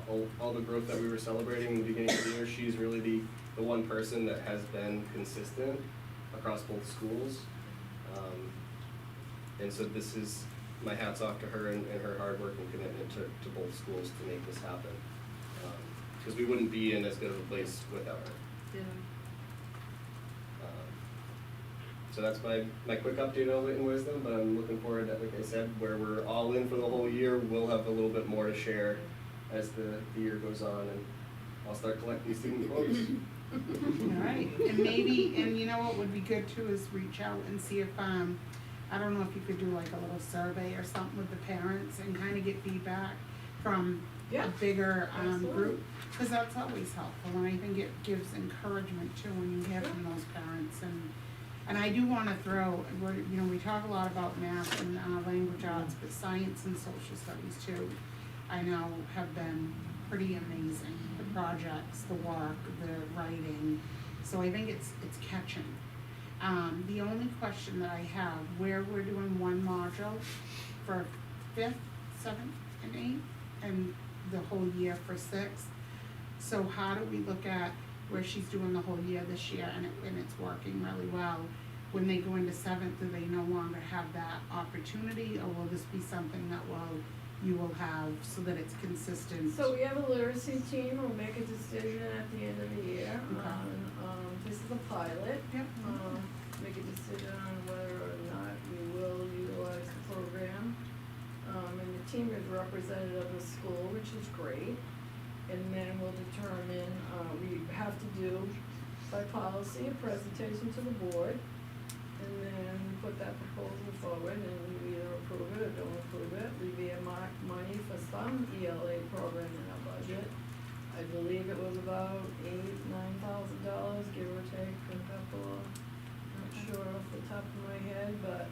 all the growth that we were celebrating in the beginning of the year. She's really the one person that has been consistent across both schools. And so this is, my hat's off to her and her hard work and commitment to both schools to make this happen. Because we wouldn't be in as good of a place without her. Yeah. So that's my quick update on Wit and Wisdom, but I'm looking forward to, like I said, where we're all in for the whole year, we'll have a little bit more to share as the year goes on, and I'll start collecting student quotes. All right, and maybe, and you know what would be good too is reach out and see if, I don't know if you could do like a little survey or something with the parents and kind of get feedback from a bigger group, because that's always helpful, and I think it gives encouragement too when you hear from those parents. And I do want to throw, we talk a lot about math and language arts, but science and social studies too, I know have been pretty amazing. The projects, the work, the writing, so I think it's catching. The only question that I have, where we're doing one module for 5th, 7th, and 8th, and the whole year for 6th. So how do we look at where she's doing the whole year this year and it's working really well? When they go into 7th, do they no longer have that opportunity, or will this be something that you will have so that it's consistent? So we have a literacy team who'll make a decision at the end of the year. This is a pilot. Yep. Make a decision on whether or not we will utilize the program. And the team is representative of the school, which is great. And then we'll determine, we have to do by policy a presentation to the board. And then we put that proposal forward, and we either approve it or don't approve it. We earmark money for some ELA program in our budget. I believe it was about $8,000-9,000, give or take a couple, not sure off the top of my head, but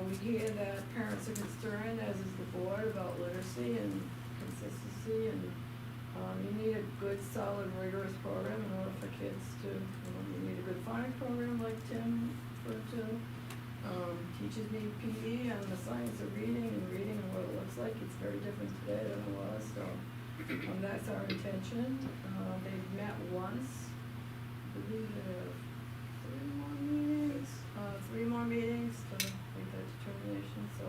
we hear that parents are concerned, as is the board, about literacy and consistency vacancy, and, you need a good, solid, rigorous program in order for kids to, you need a good phonics program like Tim referred to. Teachers need PE and the science of reading and what it looks like. It's very different today than it was, so, that's our intention. They've met once. I believe they have 3 more meetings to make that determination, so.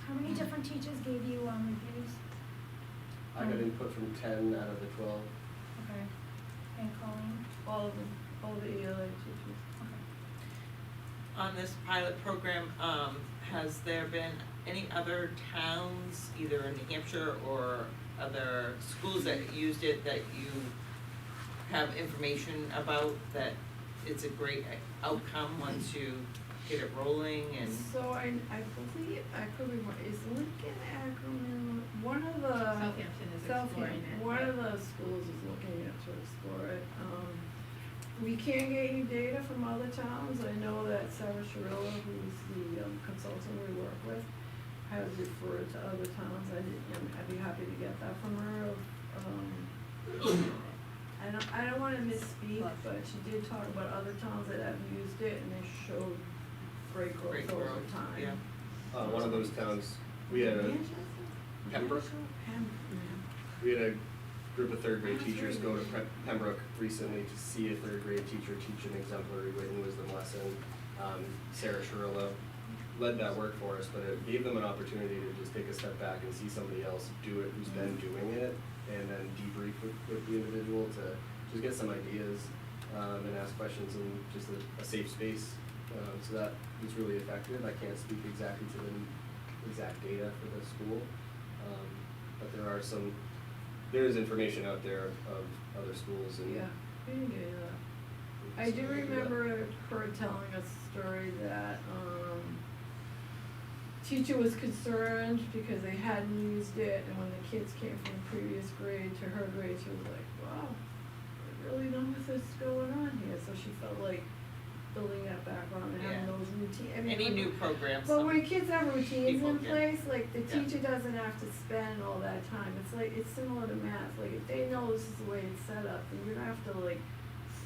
How many different teachers gave you, reviews? I got input from 10 out of the 12. Okay. And Colleen? All of them, all the ELA teachers. On this pilot program, has there been any other towns, either in New Hampshire or other schools that used it that you have information about, that it's a great outcome once you get it rolling and? So I believe, I could be wrong, is Lincoln Ackerman, one of the. Southampton is exploring it. One of the schools is looking at to explore it. We can't get any data from other towns. I know that Sarah Sharilla, who's the consultant we work with, has referred to other towns. I'd be happy to get that from her. I don't wanna misspeak, but she did talk about other towns that have used it and they showed great growth over time. Yeah. One of those towns, we had a Pembroke. We had a group of third grade teachers go to Pembroke recently to see a third grade teacher teach an exemplary written wisdom lesson. Sarah Sharilla led that work for us, but it gave them an opportunity to just take a step back and see somebody else do it who's been doing it, and then debrief with the individual to just get some ideas and ask questions in just a safe space. So that was really effective. I can't speak exactly to the exact data for the school, but there is information out there of other schools and. Yeah, we can get that. I do remember her telling a story that, teacher was concerned because they hadn't used it, and when the kids came from the previous grade to her grade, she was like, wow, I really know what's going on here, so she felt like building that background and having those routines. Any new programs. But when kids have routines people in get- place, like the teacher doesn't have to spend all that time. It's like, it's similar to math, like if they know this is the way it's set up, then you don't have to like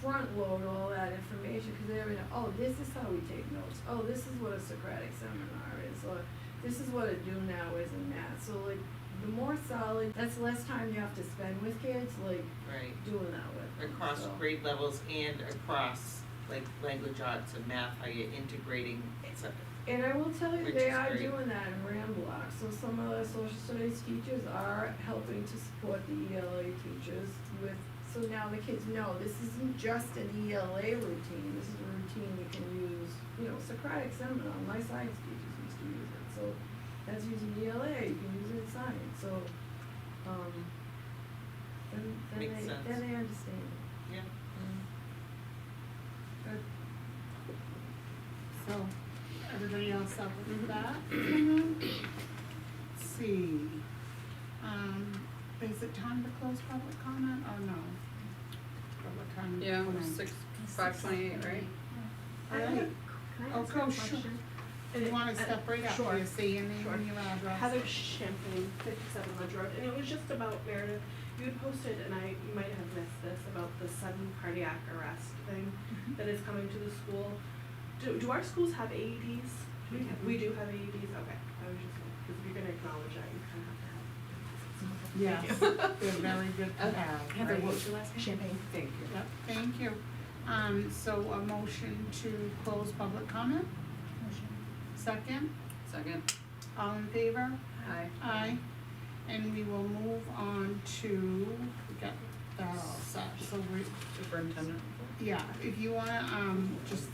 front load all that information, cause they already know, oh, this is how we take notes, oh, this is what a Socratic seminar is, or this is what a do now is in math. So like, the more solid, that's less time you have to spend with kids, like Right. doing that with them, Across so. grade levels and across like language arts and math, how you're integrating something. And I will tell you, Which they is are great. doing that in Ramblock, so some of the social studies teachers are helping to support the ELA teachers with, so now the kids know, this isn't just an ELA routine, this is a routine you can use, Socratic seminar, my science teachers used to use it, so that's using ELA, you can use it in science, so, Makes sense. then they understand it. Yeah. Good. So, everybody else up with that? Let's see, is it time to close public comment or no? Public comment. Yeah, tonight. 5:28, right? All right. Can I ask a question? You wanna step right up, Sure. you say your name and your address. Heather Champagne, 57 Ledge Road, and it was just about Meredith. You had posted, and you might have missed this, about the sudden cardiac arrest thing that is coming to the school. Do our schools have AEDs? We do have AEDs, okay. I was just, because if you're gonna acknowledge that, you kind of have to have. Yes, they're very good to have, Heather, right? what was your last name? Champagne. Thank you. Yep, thank you. So a motion to close public comment? Second? Second. All in favor? Aye. Aye. And we will move on to, get that all set, so we, Superintendent. yeah, if you wanna, just,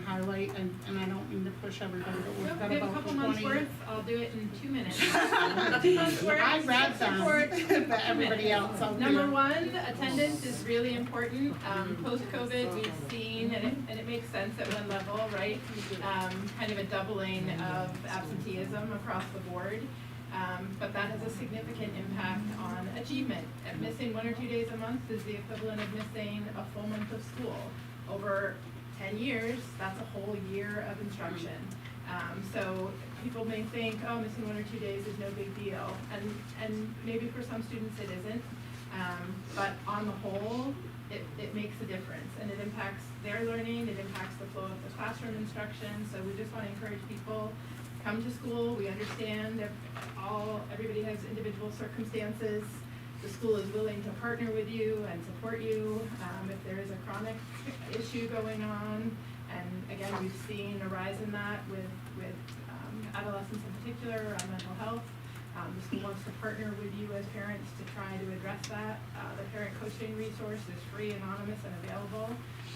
highlight, and I don't mean to push everybody, but we've Nope, got we have a about couple 20. months worth, I'll do it in 2 minutes. 2 months worth, I read support, them, but everybody else out there. Number one, attendance is really important. Post-COVID, we've seen, and it makes sense at one level, right? Kind of a doubling of absenteeism across the board. But that has a significant impact on achievement. Missing 1 or 2 days a month is the equivalent of missing a full month of school. Over 10 years, that's a whole year of instruction. So people may think, oh, missing 1 or 2 days is no big deal, and maybe for some students it isn't, but on the whole, it makes a difference, and it impacts their learning, it impacts the flow of the classroom instruction, so we just wanna encourage people, come to school, we understand that everybody has individual circumstances, the school is willing to partner with you and support you, if there is a chronic issue going on, and again, we've seen a rise in that with adolescents in particular around mental health. The school wants to partner with you as parents to try to address that. The parent coaching resource is free, anonymous, and available.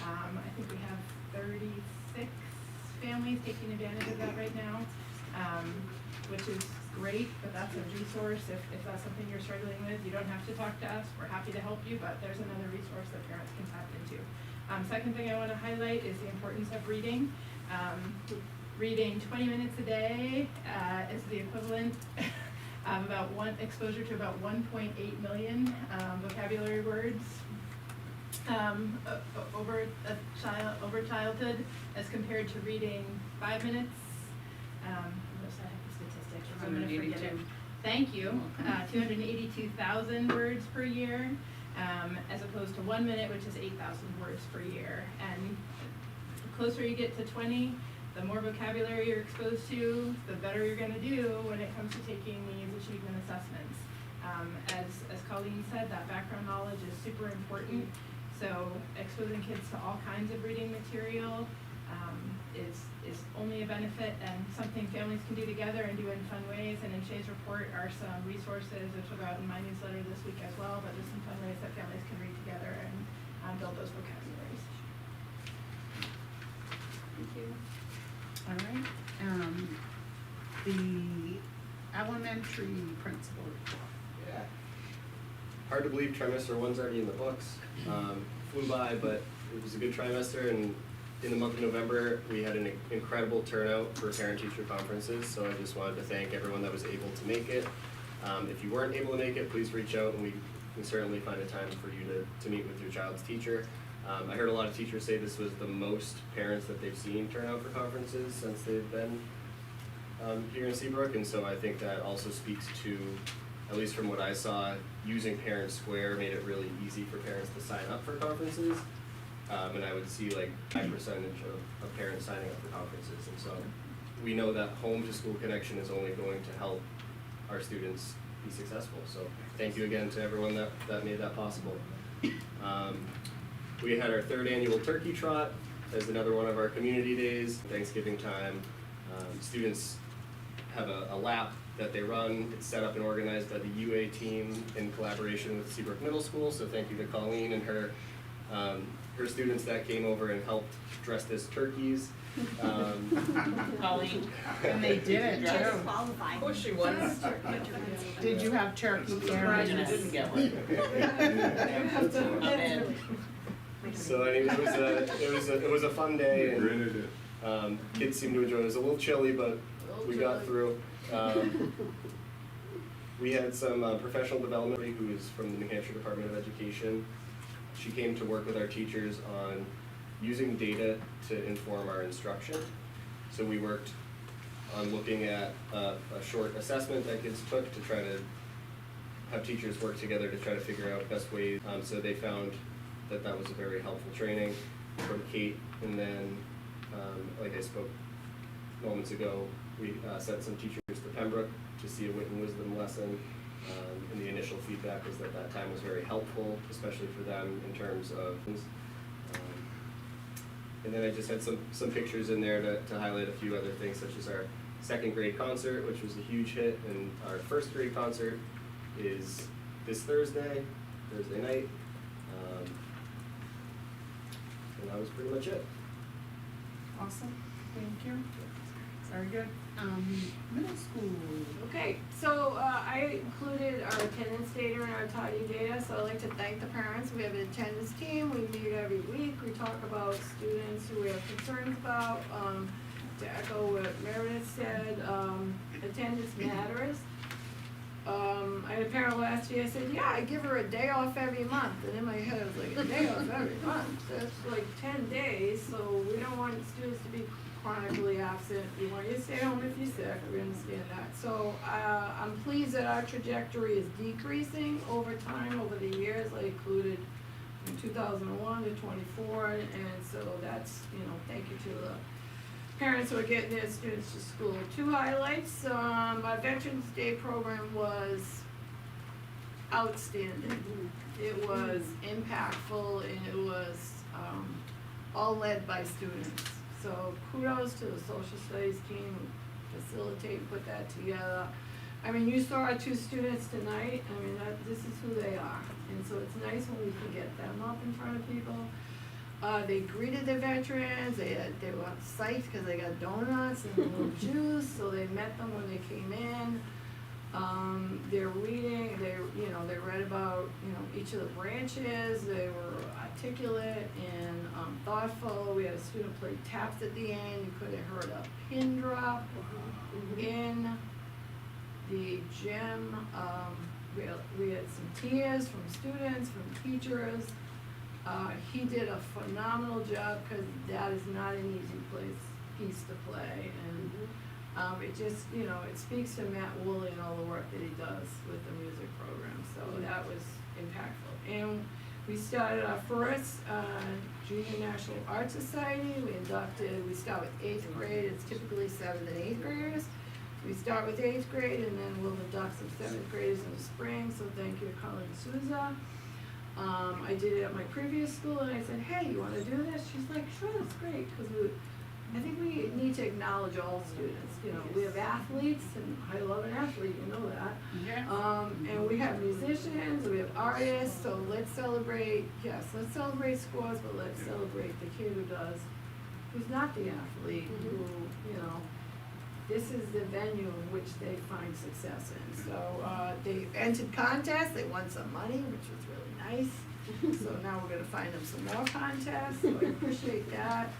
I think we have 36 families taking advantage of that right now, which is great, but that's a resource if that's something you're struggling with. You don't have to talk to us, we're happy to help you, but there's another resource that parents can tap into. Second thing I want to highlight is the importance of reading. Reading 20 minutes a day is the equivalent of exposure to about 1.8 million vocabulary words over childhood, as compared to reading 5 minutes. I have the statistics, I'm gonna forget it. Thank you. 282,000 words per year, as opposed to 1 minute, which is 8,000 words per year. And the closer you get to 20, the more vocabulary you're exposed to, the better you're gonna do when it comes to taking these achievement assessments. As Colleen said, that background knowledge is super important. So exposing kids to all kinds of reading material is only a benefit, and something families can do together and do in fun ways. And in Shay's report are some resources, which will go out in my newsletter this week as well, but just some fun ways that families can read together and build those vocabularies. Thank you. All right, the elementary principal report. Yeah. Hard to believe trimester one's already in the books. Flew by, but it was a good trimester, and in the month of November, we had an incredible turnout for parent-teacher conferences, so I just wanted to thank everyone that was able to make it. If you weren't able to make it, please reach out, and we can certainly find a time for you to meet with your child's teacher. I heard a lot of teachers say this was the most parents that they've seen turn out for conferences since they've been here in Seabrook, and so I think that also speaks to, at least from what I saw, using Parent Square made it really easy for parents to sign up for conferences. And I would see like high percentage of parents signing up for conferences, and so we know that home to school connection is only going to help our students be successful. So thank you again to everyone that made that possible. We had our 3rd annual turkey trot as another one of our community days, Thanksgiving time. Students have a lap that they run. It's set up and organized by the UA team in collaboration with Seabrook Middle School, so thank you to Colleen and her students that came over and helped dress as turkeys. Colleen. And they did it too. Qualified. Of course she was. Did you have turkey, Surprised Erin? you didn't get one. I'm in. So I mean, it was a fun day, and kids seemed to enjoy it. It was a little chilly, but we got through. We had some professional development who is from the New Hampshire Department of Education. She came to work with our teachers on using data to inform our instruction. So we worked on looking at a short assessment that kids took to try to have teachers work together to try to figure out best ways. So they found that was a very helpful training from Kate. And then, like I spoke moments ago, we sent some teachers to Pembroke to see a wit and wisdom lesson. And the initial feedback was that time was very helpful, especially for them in terms of. And then I just had some pictures in there to highlight a few other things, such as our 2nd grade concert, which was a huge hit, and our 1st grade concert is this Thursday night. And that was pretty much it. Awesome, thank you. Very good. Middle school. Okay, so I included our attendance data and our tidying data, so I'd like to thank the parents. We have an attendance team, we meet every week, we talk about students who we have concerns about. To echo what Meredith said, attendance matters. I had a parent last year said, yeah, I give her a day off every month, and in my head I was like, a day off every month? That's like 10 days, so we don't want students to be chronically absent, we want you to stay home if you're sick, we understand that. So, I'm pleased that our trajectory is decreasing over time, over the years, I included from 2001 to 24, and so that's, thank you to the parents who are getting their students to school. 2 highlights, our Veterans Day program was outstanding. It was impactful and it was, all led by students. So kudos to the social studies team who facilitated, put that together. I mean, you saw our 2 students tonight, I mean, this is who they are, and so it's nice when we can get them up in front of people. They greeted the veterans, they were psyched because they got donuts and a little juice, so they met them when they came in. They're reading, they read about, each of the branches, they were articulate and, thoughtful. We had a student play taps at the end, you could have heard a pin drop in the gym. We had some tears from students, from teachers. He did a phenomenal job, cause that is not an easy piece to play, and it just, it speaks to Matt Woolley and all the work that he does with the music program, so that was impactful. And we started our first, Junior National Art Society. We start with 8th grade, it's typically 7th and 8th graders. We start with 8th grade and then we'll induct some 7th graders in the spring, so thank you to Colin Souza. I did it at my previous school and I said, hey, you wanna do this? She's like, sure, that's great, cause I think we need to acknowledge all students, we have athletes, and I love an athlete, you know that. Yeah. And we have musicians, we have artists, so let's celebrate scores, but let's celebrate the kid who's not the athlete, who, this is the venue in which they find success in. So, they entered contests, they won some money, which was really nice. So now we're gonna find them some more contests, so I appreciate that.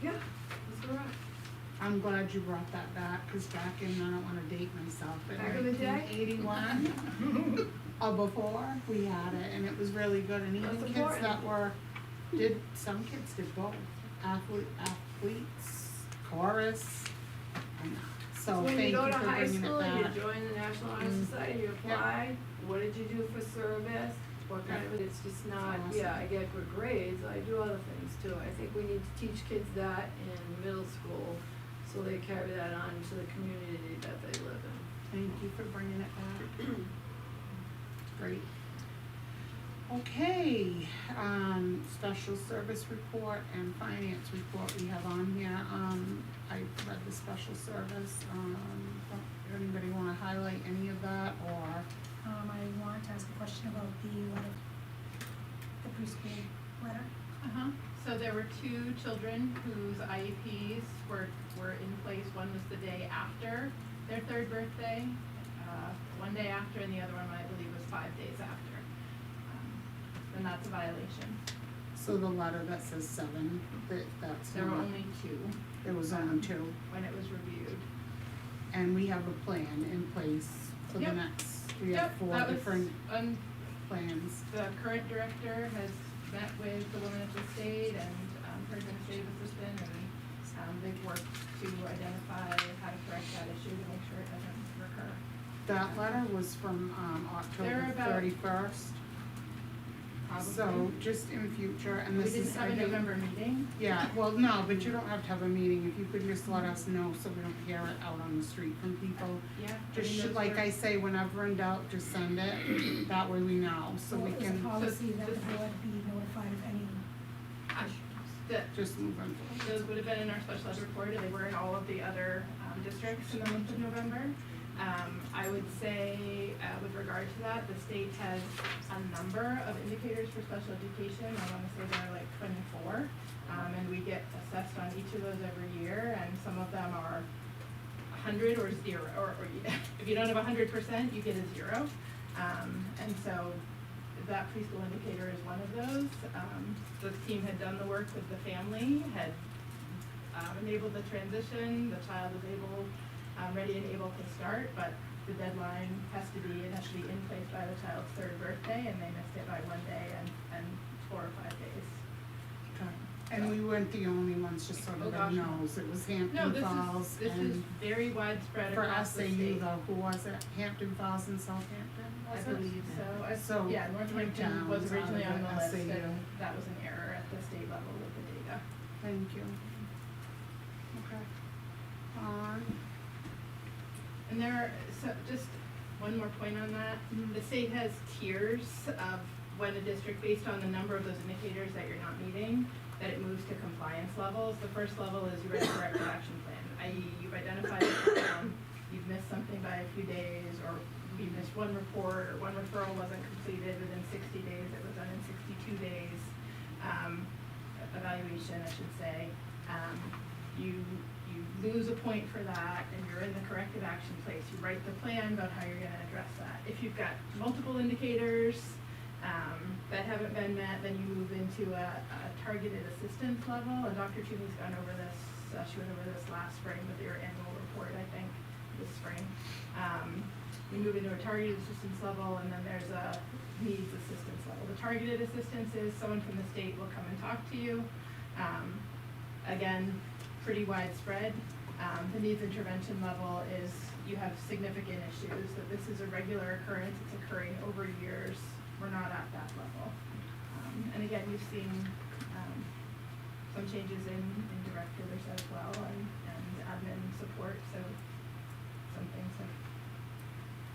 Yeah, that's all right. I'm glad you brought that back, cause back in, I don't wanna date myself, but Back in the day? 1981, or before, we had it, and it was really good, and even That's kids important. that some kids did both, athletes, chorus, and so When thank you go you to for high bringing it school, you back. join the National Honor Society, you apply, what did you do for service? What kind of, it's just not, Awesome. yeah, I get good grades, I do other things too. I think we need to teach kids that in middle school, so they carry that on to the community that they live in. Thank you for bringing it back. Great. Okay, special service report and finance report we have on here. I read the special service, anybody wanna highlight any of that, or? I wanted to ask a question about the letter, the preschool letter. So there were 2 children whose IEPs were in place. One was the day after their 3rd birthday, one day after, and the other one, I believe, was 5 days after. And that's a violation. So the letter that says 7, that's There were not, only 2 there was only 2, when it was reviewed. and we have a plan in place for the Yep. next, we have 4 that was, different plans. The current director has met with the woman at the state and, her administrative assistant, and, they've worked to identify how to correct that issue to make sure it doesn't recur. That letter was from, They're October about- 31st. So, Probably. just in future, and We this didn't is, have a November meeting. Yeah, well, no, but you don't have to have a meeting, if you could just let us know so we don't hear it out on the street from people. Yeah. Just, those like were- I say, whenever in doubt, just send it, that way we know, so we It was a can policy that the board be notified of any just move on forward. Those would have been in our special ed report, and they were in all of the other, districts in the month of November. I would say, with regard to that, the state has a number of indicators for special education. I wanna say there are like 24. And we get assessed on each of those every year, and some of them are 100 or 0, or if you don't have 100%, you get a 0. And so that preschool indicator is one of those. The team had done the work with the family, had enabled the transition, the child was able, ready and able to start, but the deadline has to be in place by the child's 3rd birthday, and they missed it by 1 day and 4 or 5 days. Okay. And we weren't the only ones, just so Oh, everybody gosh, no. knows, it was No, Hampton this Falls is and very widespread for across the SAU state. though, who was it? Hampton Falls and Southampton, I was it? believe so. So, Yeah, three Northampton was towns out originally of on the the list, SAU. and that was an error at the state level with the data. Thank you. Okay. And there are, so just one more point on that, the state has tiers of when a district, based on the number of those indicators that you're not meeting, that it moves to compliance levels. The first level is you write a corrective action plan, i.e. you've identified a problem, you've missed something by a few days, or you missed one report, or one referral wasn't completed within 60 days, it was done in 62 days, evaluation, I should say. You lose a point for that, and you're in the corrective action place. You write the plan about how you're gonna address that. If you've got multiple indicators, that haven't been met, then you move into a targeted assistance level, and Dr. Toomey's gone over this, she went over this last spring with your annual report, I think, this spring. You move into a targeted assistance level, and then there's a needs assistance level. The targeted assistance is someone from the state will come and talk to you. Again, pretty widespread. The needs intervention level is you have significant issues, that this is a regular occurrence, it's occurring over years, we're not at that level. And again, you've seen some changes in directors as well, and admin support, so some things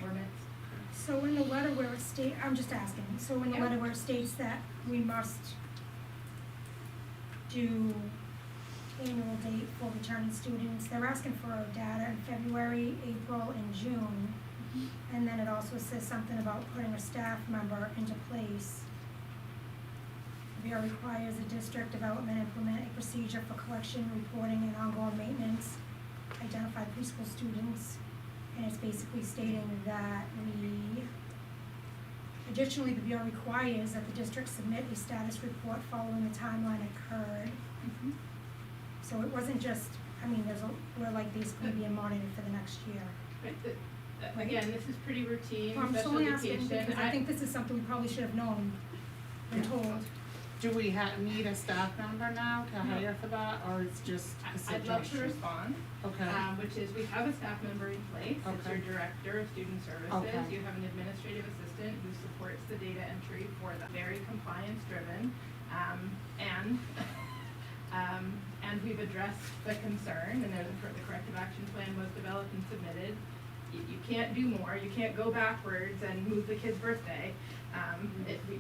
were mixed. So in the letter where it I'm just asking, so in the letter where it states that we must do annual date for returning students, they're asking for data in February, April, and June. And then it also says something about putting a staff member into place. VIA requires a district development implement a procedure for collection, reporting, and ongoing maintenance, identify preschool students, and it's basically stating that additionally, the VIA requires that the district submit a status report following the timeline occurred. So it wasn't just, we're like basically being monitored for the next year. Right, again, this is pretty routine, Well, I'm just special only asking education. because I think this is something we probably should have known and told. Do we need a staff member now to hire for that, or it's just a suggestion? I'd love to respond. Okay. Which is, we have a staff member in place, it's your Okay. director of student services, Okay. you have an administrative assistant who supports the data entry for that, very compliance driven, and we've addressed the concern, and the corrective action plan was developed and submitted. You can't do more, you can't go backwards and move the kid's birthday,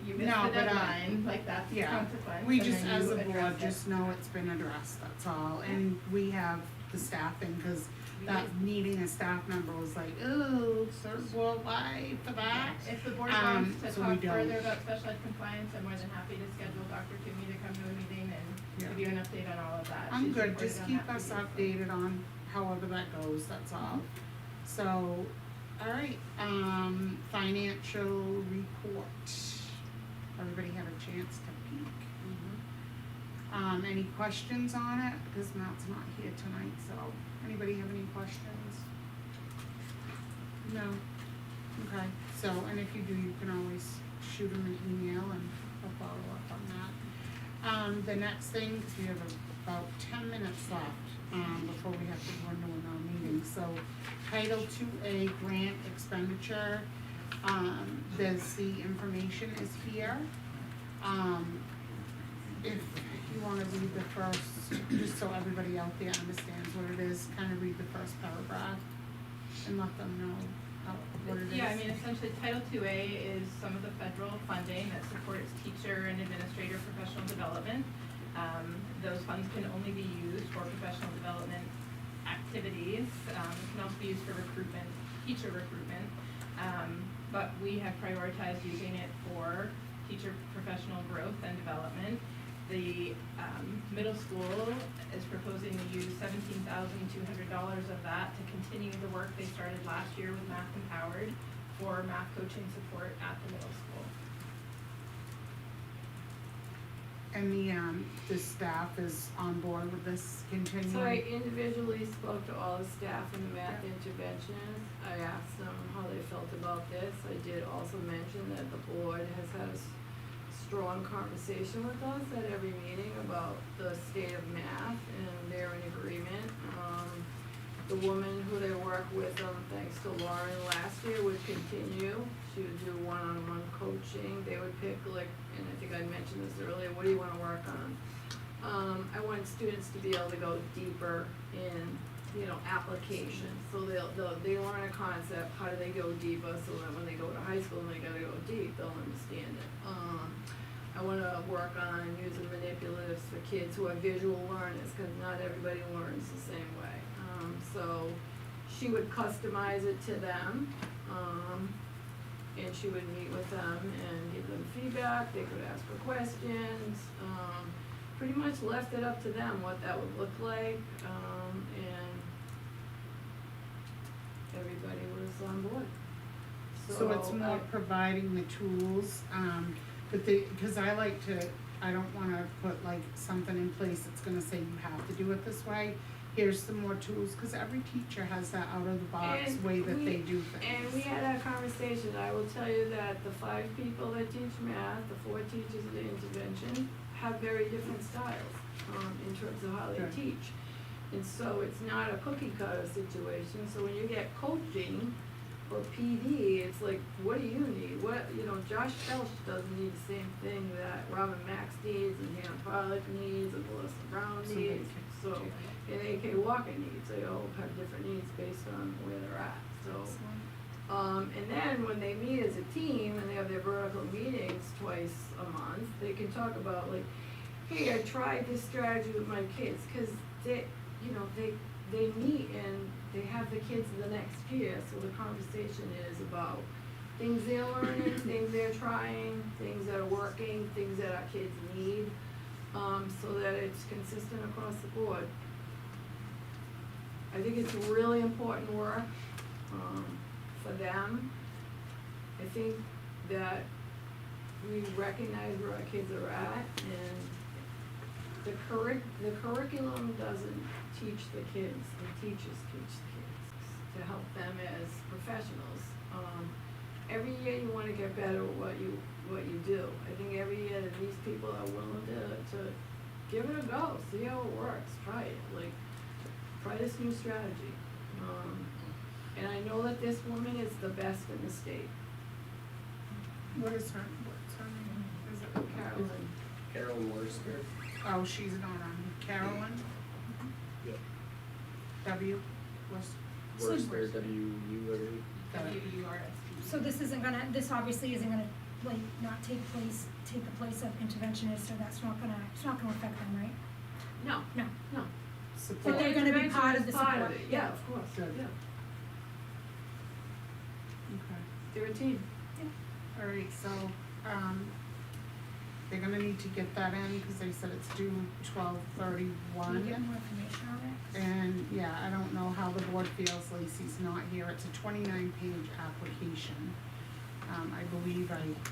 you missed No, the but, deadline, like that's the consequence. We and just, then as you a board, address it. just know it's been addressed, that's all, and we have the staffing, cause that needing a staff member was like, ooh, well, why for that? If the board wants to so we talk don't. further about special ed compliance, I'm more than happy to schedule Dr. Toomey to come to a meeting and give you an update on all of that. I'm She's good, reported just on keep that us previously. updated on however that goes, that's all. So, alright, financial report. Everybody had a chance to peek. Any questions on it? Because Matt's not here tonight, so, anybody have any questions? No? Okay, so, and if you do, you can always shoot him an email and he'll follow up on that. The next thing, because we have about 10 minutes left, before we have to go into another meeting, so Title IIA grant expenditure, the information is here. If you wanna read the first, just so everybody out there understands what it is, kind of read the first paragraph and let them know what it is. Yeah, I mean, essentially, Title IIA is some of the federal funding that supports teacher and administrator professional development. Those funds can only be used for professional development activities. It can also be used for recruitment, teacher recruitment. But we have prioritized using it for teacher professional growth and development. The middle school is proposing to use $17,200 of that to continue the work they started last year with Math Empowered for math coaching support at the middle school. And the staff is on board with this continuing? So I individually spoke to all the staff and the math interventionists. I asked them how they felt about this. I did also mention that the board has had a strong conversation with us at every meeting about the state of math, and they're in agreement. The woman who they work with, thanks to Lauren last year, would continue. She would do one-on-one coaching. They would pick like, and I think I mentioned this earlier, what do you wanna work on? I want students to be able to go deeper in, application. So they learn a concept, how do they go deeper, so that when they go to high school and they gotta go deep, they'll understand it. I wanna work on using manipulatives for kids who are visual learners, cause not everybody learns the same way. So she would customize it to them, and she would meet with them and give them feedback, they could ask her questions, pretty much left it up to them what that would look like, and everybody was on board. So it's more providing the tools, but cause I like to, I don't wanna put like something in place that's gonna say you have to do it this way. Here's some more tools, cause every teacher has that out of the box And way that we- they do things. And we had that conversation, I will tell you that the 5 people that teach math, the 4 teachers of the intervention, have very different styles, in terms of how they Good. teach. And so it's not a cookie cutter situation, so when you get coaching or PD, it's like, what do you need? Josh Felch doesn't need the same thing that Robin Max needs, and Hannah Pollock needs, and Melissa Brown So they needs, can- so, and AK Walker needs, they all have different needs based on where they're at, so. And then when they meet as a team and they have their vertical meetings twice a month, they can talk about like, hey, I tried this strategy with my kids, cause they meet and they have the kids in the next year, so the conversation is about things they're learning, things they're trying, things that are working, things that our kids need, so that it's consistent across the board. I think it's really important work, for them. I think that we recognize where our kids are at, and the curriculum doesn't teach the kids, the teachers teach the kids to help them as professionals. Every year you wanna get better at what you do. I think every year that these people are willing to give it a go, see how it works, try it, try this new strategy. And I know that this woman is the best in the state. What's her name? Is it Carolyn. Carolyn Worcester. Oh, she's not on here. Carolyn? Yep. W? Was, Worcester, W-U, So this obviously isn't gonna, not take the place of interventionists, so it's not gonna affect them, right? No. No. No. support. But they're gonna be part of the Part support. it. Yeah, of course, Good. yeah. Okay. They're a team. Alright, so, they're gonna need to get that in, cause they said it's due 12/31. Can you get more information on it? And, yeah, I don't know how the board feels, Lacey's not here, it's a 29-page application. I believe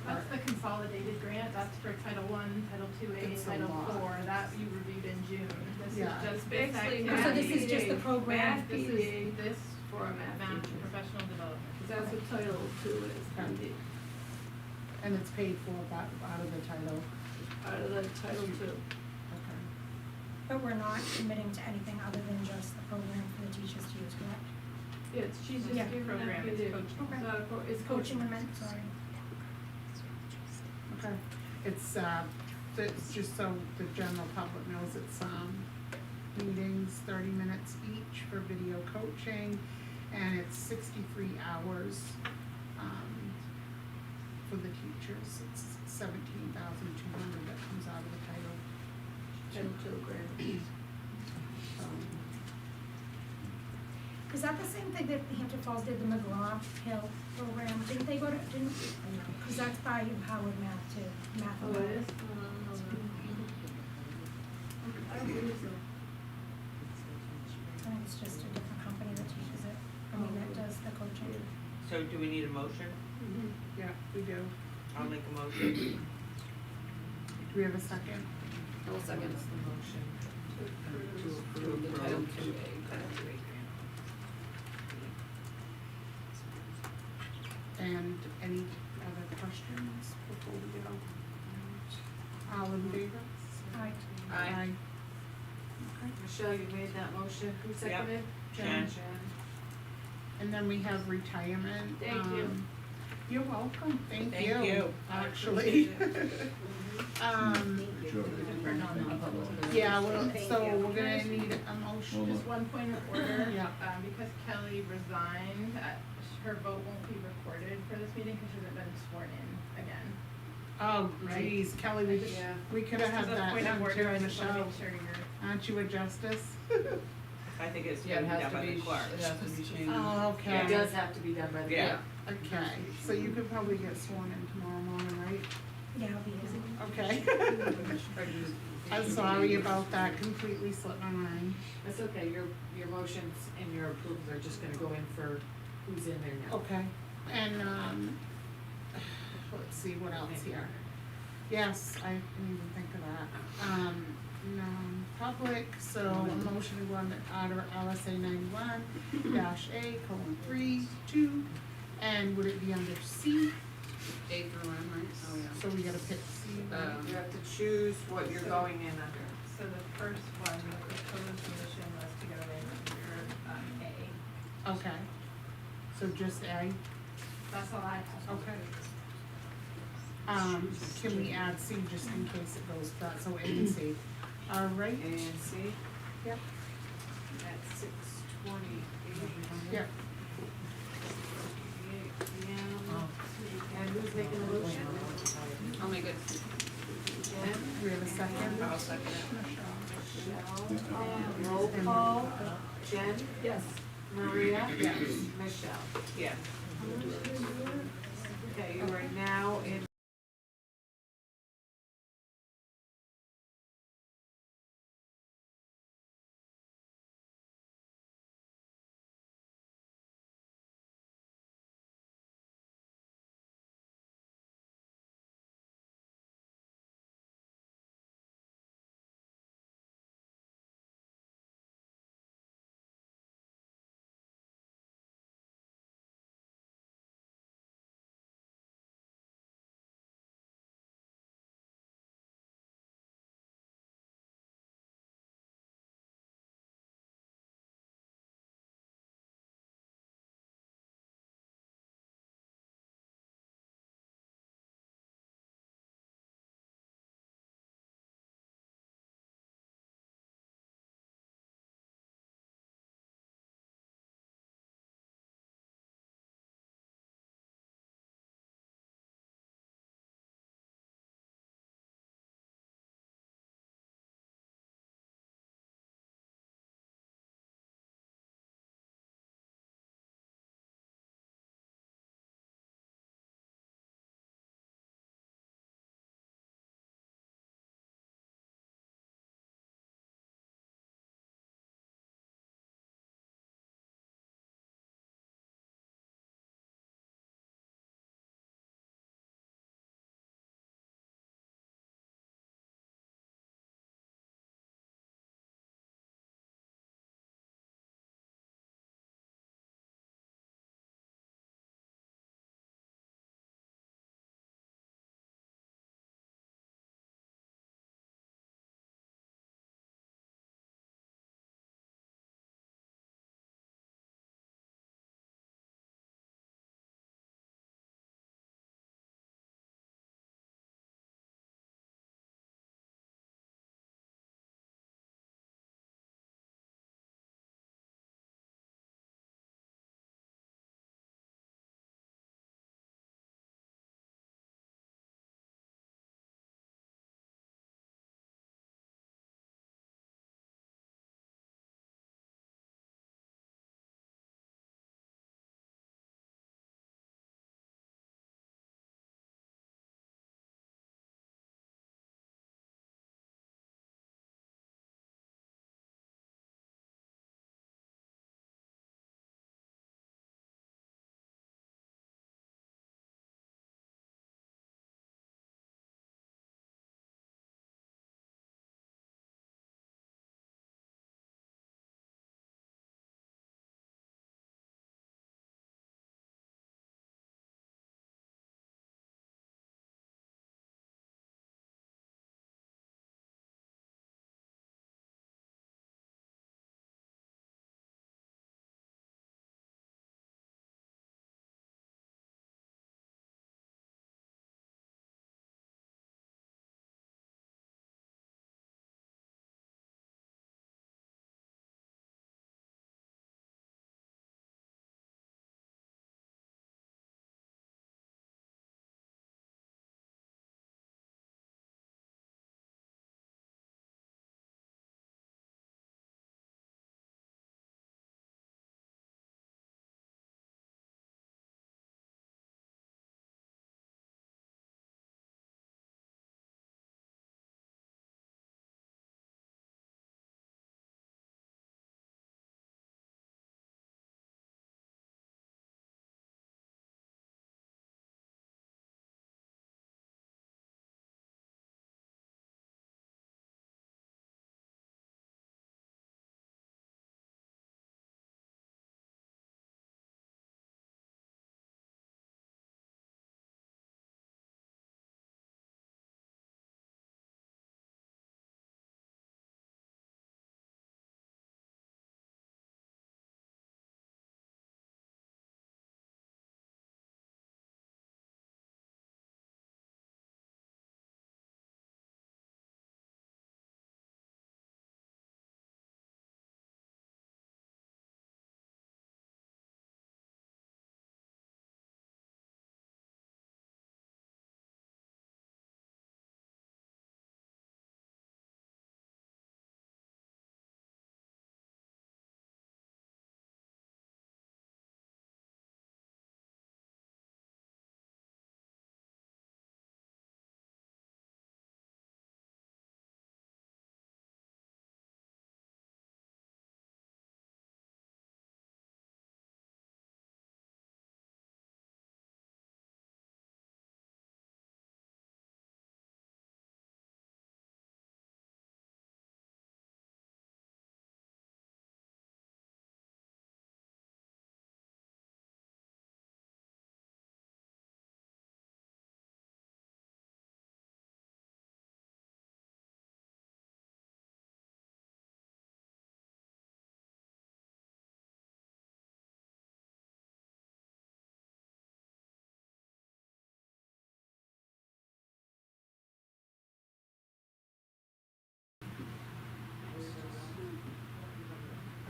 That's the consolidated grant, that's for Title I, Title IIA, It's a Title lot. IV, that you reviewed in June. This is Yeah. just this Basically, activity. So this is just the program. Math This PD is this for a math math teacher. professional development. Cause that's what Title II is, Okay. PD, and it's paid for out of the title. out of the Title II. Okay. But we're not committing to anything other than just the program for the teachers to use, correct? She's just Yeah. giving that Program, it's PD. coaching. Okay. It's not a it's Coaching, coaching. I meant, sorry. Okay, it's just so the general public knows, it's, meetings, 30 minutes each for video coaching, and it's 63 hours, for the teachers, it's 17,200 that comes out of the title. Title II grant. Is that the same thing that Hampton Falls did, the McGraw-Hill program? Didn't they go to, cause that's by Howard Math too, Math. Oh, it is? I don't believe so. I think it's just a different company that teaches it, that does the coaching. So do we need a motion? Yeah, we do. I'll make a motion. Do we have a second? I will second the motion to approve the Title IIA grant. And any other questions before we go? All in favor? Aye. Aye. Michelle, you made that motion, who seconded? Jen. And then we have retirement. Thank you. You're welcome, thank Thank you. you. Actually. For non-public. Yeah, well, Thank so you. we're gonna need a motion. Just one point of order, Yeah. because Kelly resigned, her vote won't be recorded for this meeting because she hasn't been sworn in again. Oh, Right. geez, Kelly, we, Yeah. we could have had Just as a that point of done order, too, I just wanna Michelle. make sure you're. Aren't you a justice? I think it's Yeah, gonna it be has done to by be, the clerk. it has to be changed. Oh, okay. It does have to be done by the. Yeah. Okay, so you could probably get sworn in tomorrow morning, right? Yeah, I'll be busy. Okay. I'm sorry about that, completely slipped my mind. That's okay, your motions and your approvals are just gonna go in for who's in there now. Okay, and, let's see, what else here? Yes, I didn't even think of that. Non-public, so a motion to go on out of RSA 91-A:3, 2, and would it be under C? A through N, right? Oh, yeah. So we gotta pick C, right? You have to choose what you're going in under. So the first one, the proposed motion was to go in under, A. Okay, so just A, That's all I have. okay. Can we add C just in case it goes back, so A and C, all right? And see, Yep, at 6:28. yep. And who's making the motion? I'll make it. Jen? We have a second? I'll second it. Michelle. And roll call. Jen? Yes. Maria? Yes. Michelle? Yeah. Okay, you are now in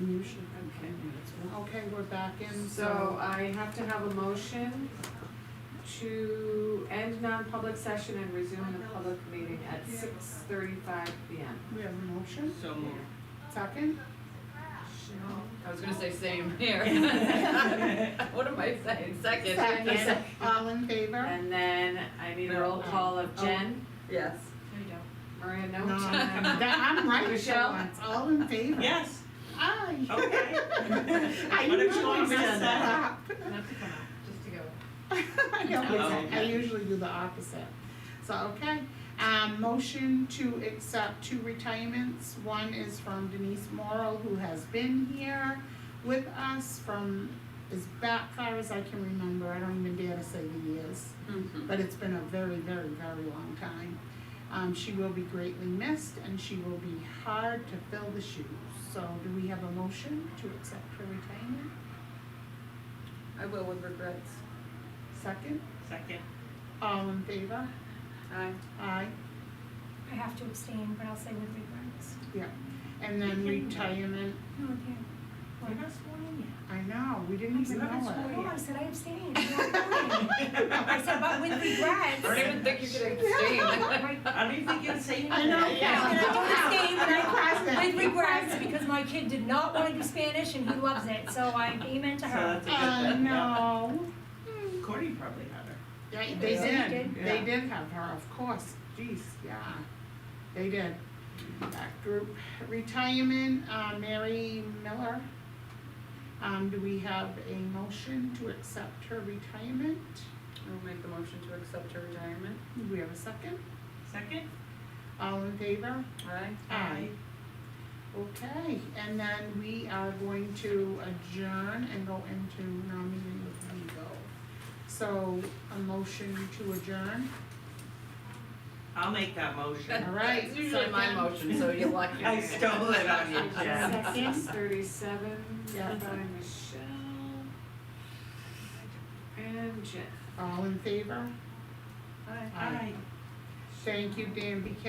Usually. Okay. Okay, we're back in, So I have to have a motion to end non-public session and resume the public meeting at 6:35 PM. we have a motion, So moved. second? I was gonna say same here. What am I saying, second? Second, all in favor? And then I need a roll call of Jen, Yes. Maria, No, no? I'm right, Michelle? Michelle, it's all in favor. Yes, Aye. okay. I Whatever you usually want me to mess say. that up. Not to come out, just to go. I know, Oh, I okay. usually do the opposite. So, okay, motion to accept 2 retirements. One is from Denise Morrow, who has been here with us from as back far as I can remember. I don't even dare to say the years, but it's been a very, very, very long time. She will be greatly missed, and she will be hard to fill the shoes. So do we have a motion to accept her retirement? I will with regrets. Second? Second. All in favor? Aye. Aye. I have to abstain, but I'll say with regrets. Yeah. And then retirement, No, I can't. You're not sworn in yet. I know, we didn't even know it. No, I said I abstained. I'm not voting. I said, but with regrets. I don't even think you could abstain. I don't even think you'd say I know, anything. yeah. And I don't abstain, but Present. with regrets, because my kid did not want to do Spanish and he loves it, so I amen to So her. that's a good thing. No. Courtney probably had her. Yeah, they Yeah. did, Yeah. they did have her, of course, jeez, yeah, they did. That group, retirement, Mary Miller. Do we have a motion to accept her retirement? I will make the motion to accept her retirement. Do we have a second? Second? All in favor? Aye. Aye. Okay, and then we are going to adjourn and go into non-meeting with legal. So, a motion to adjourn, I'll make that motion. all right. It's usually my second. motion, so you're lucky. I stole it on you, Jen. Second. 6:37 Yeah. by Michelle and Jen. All in favor? Aye. Aye. Thank you, Dan, be careful.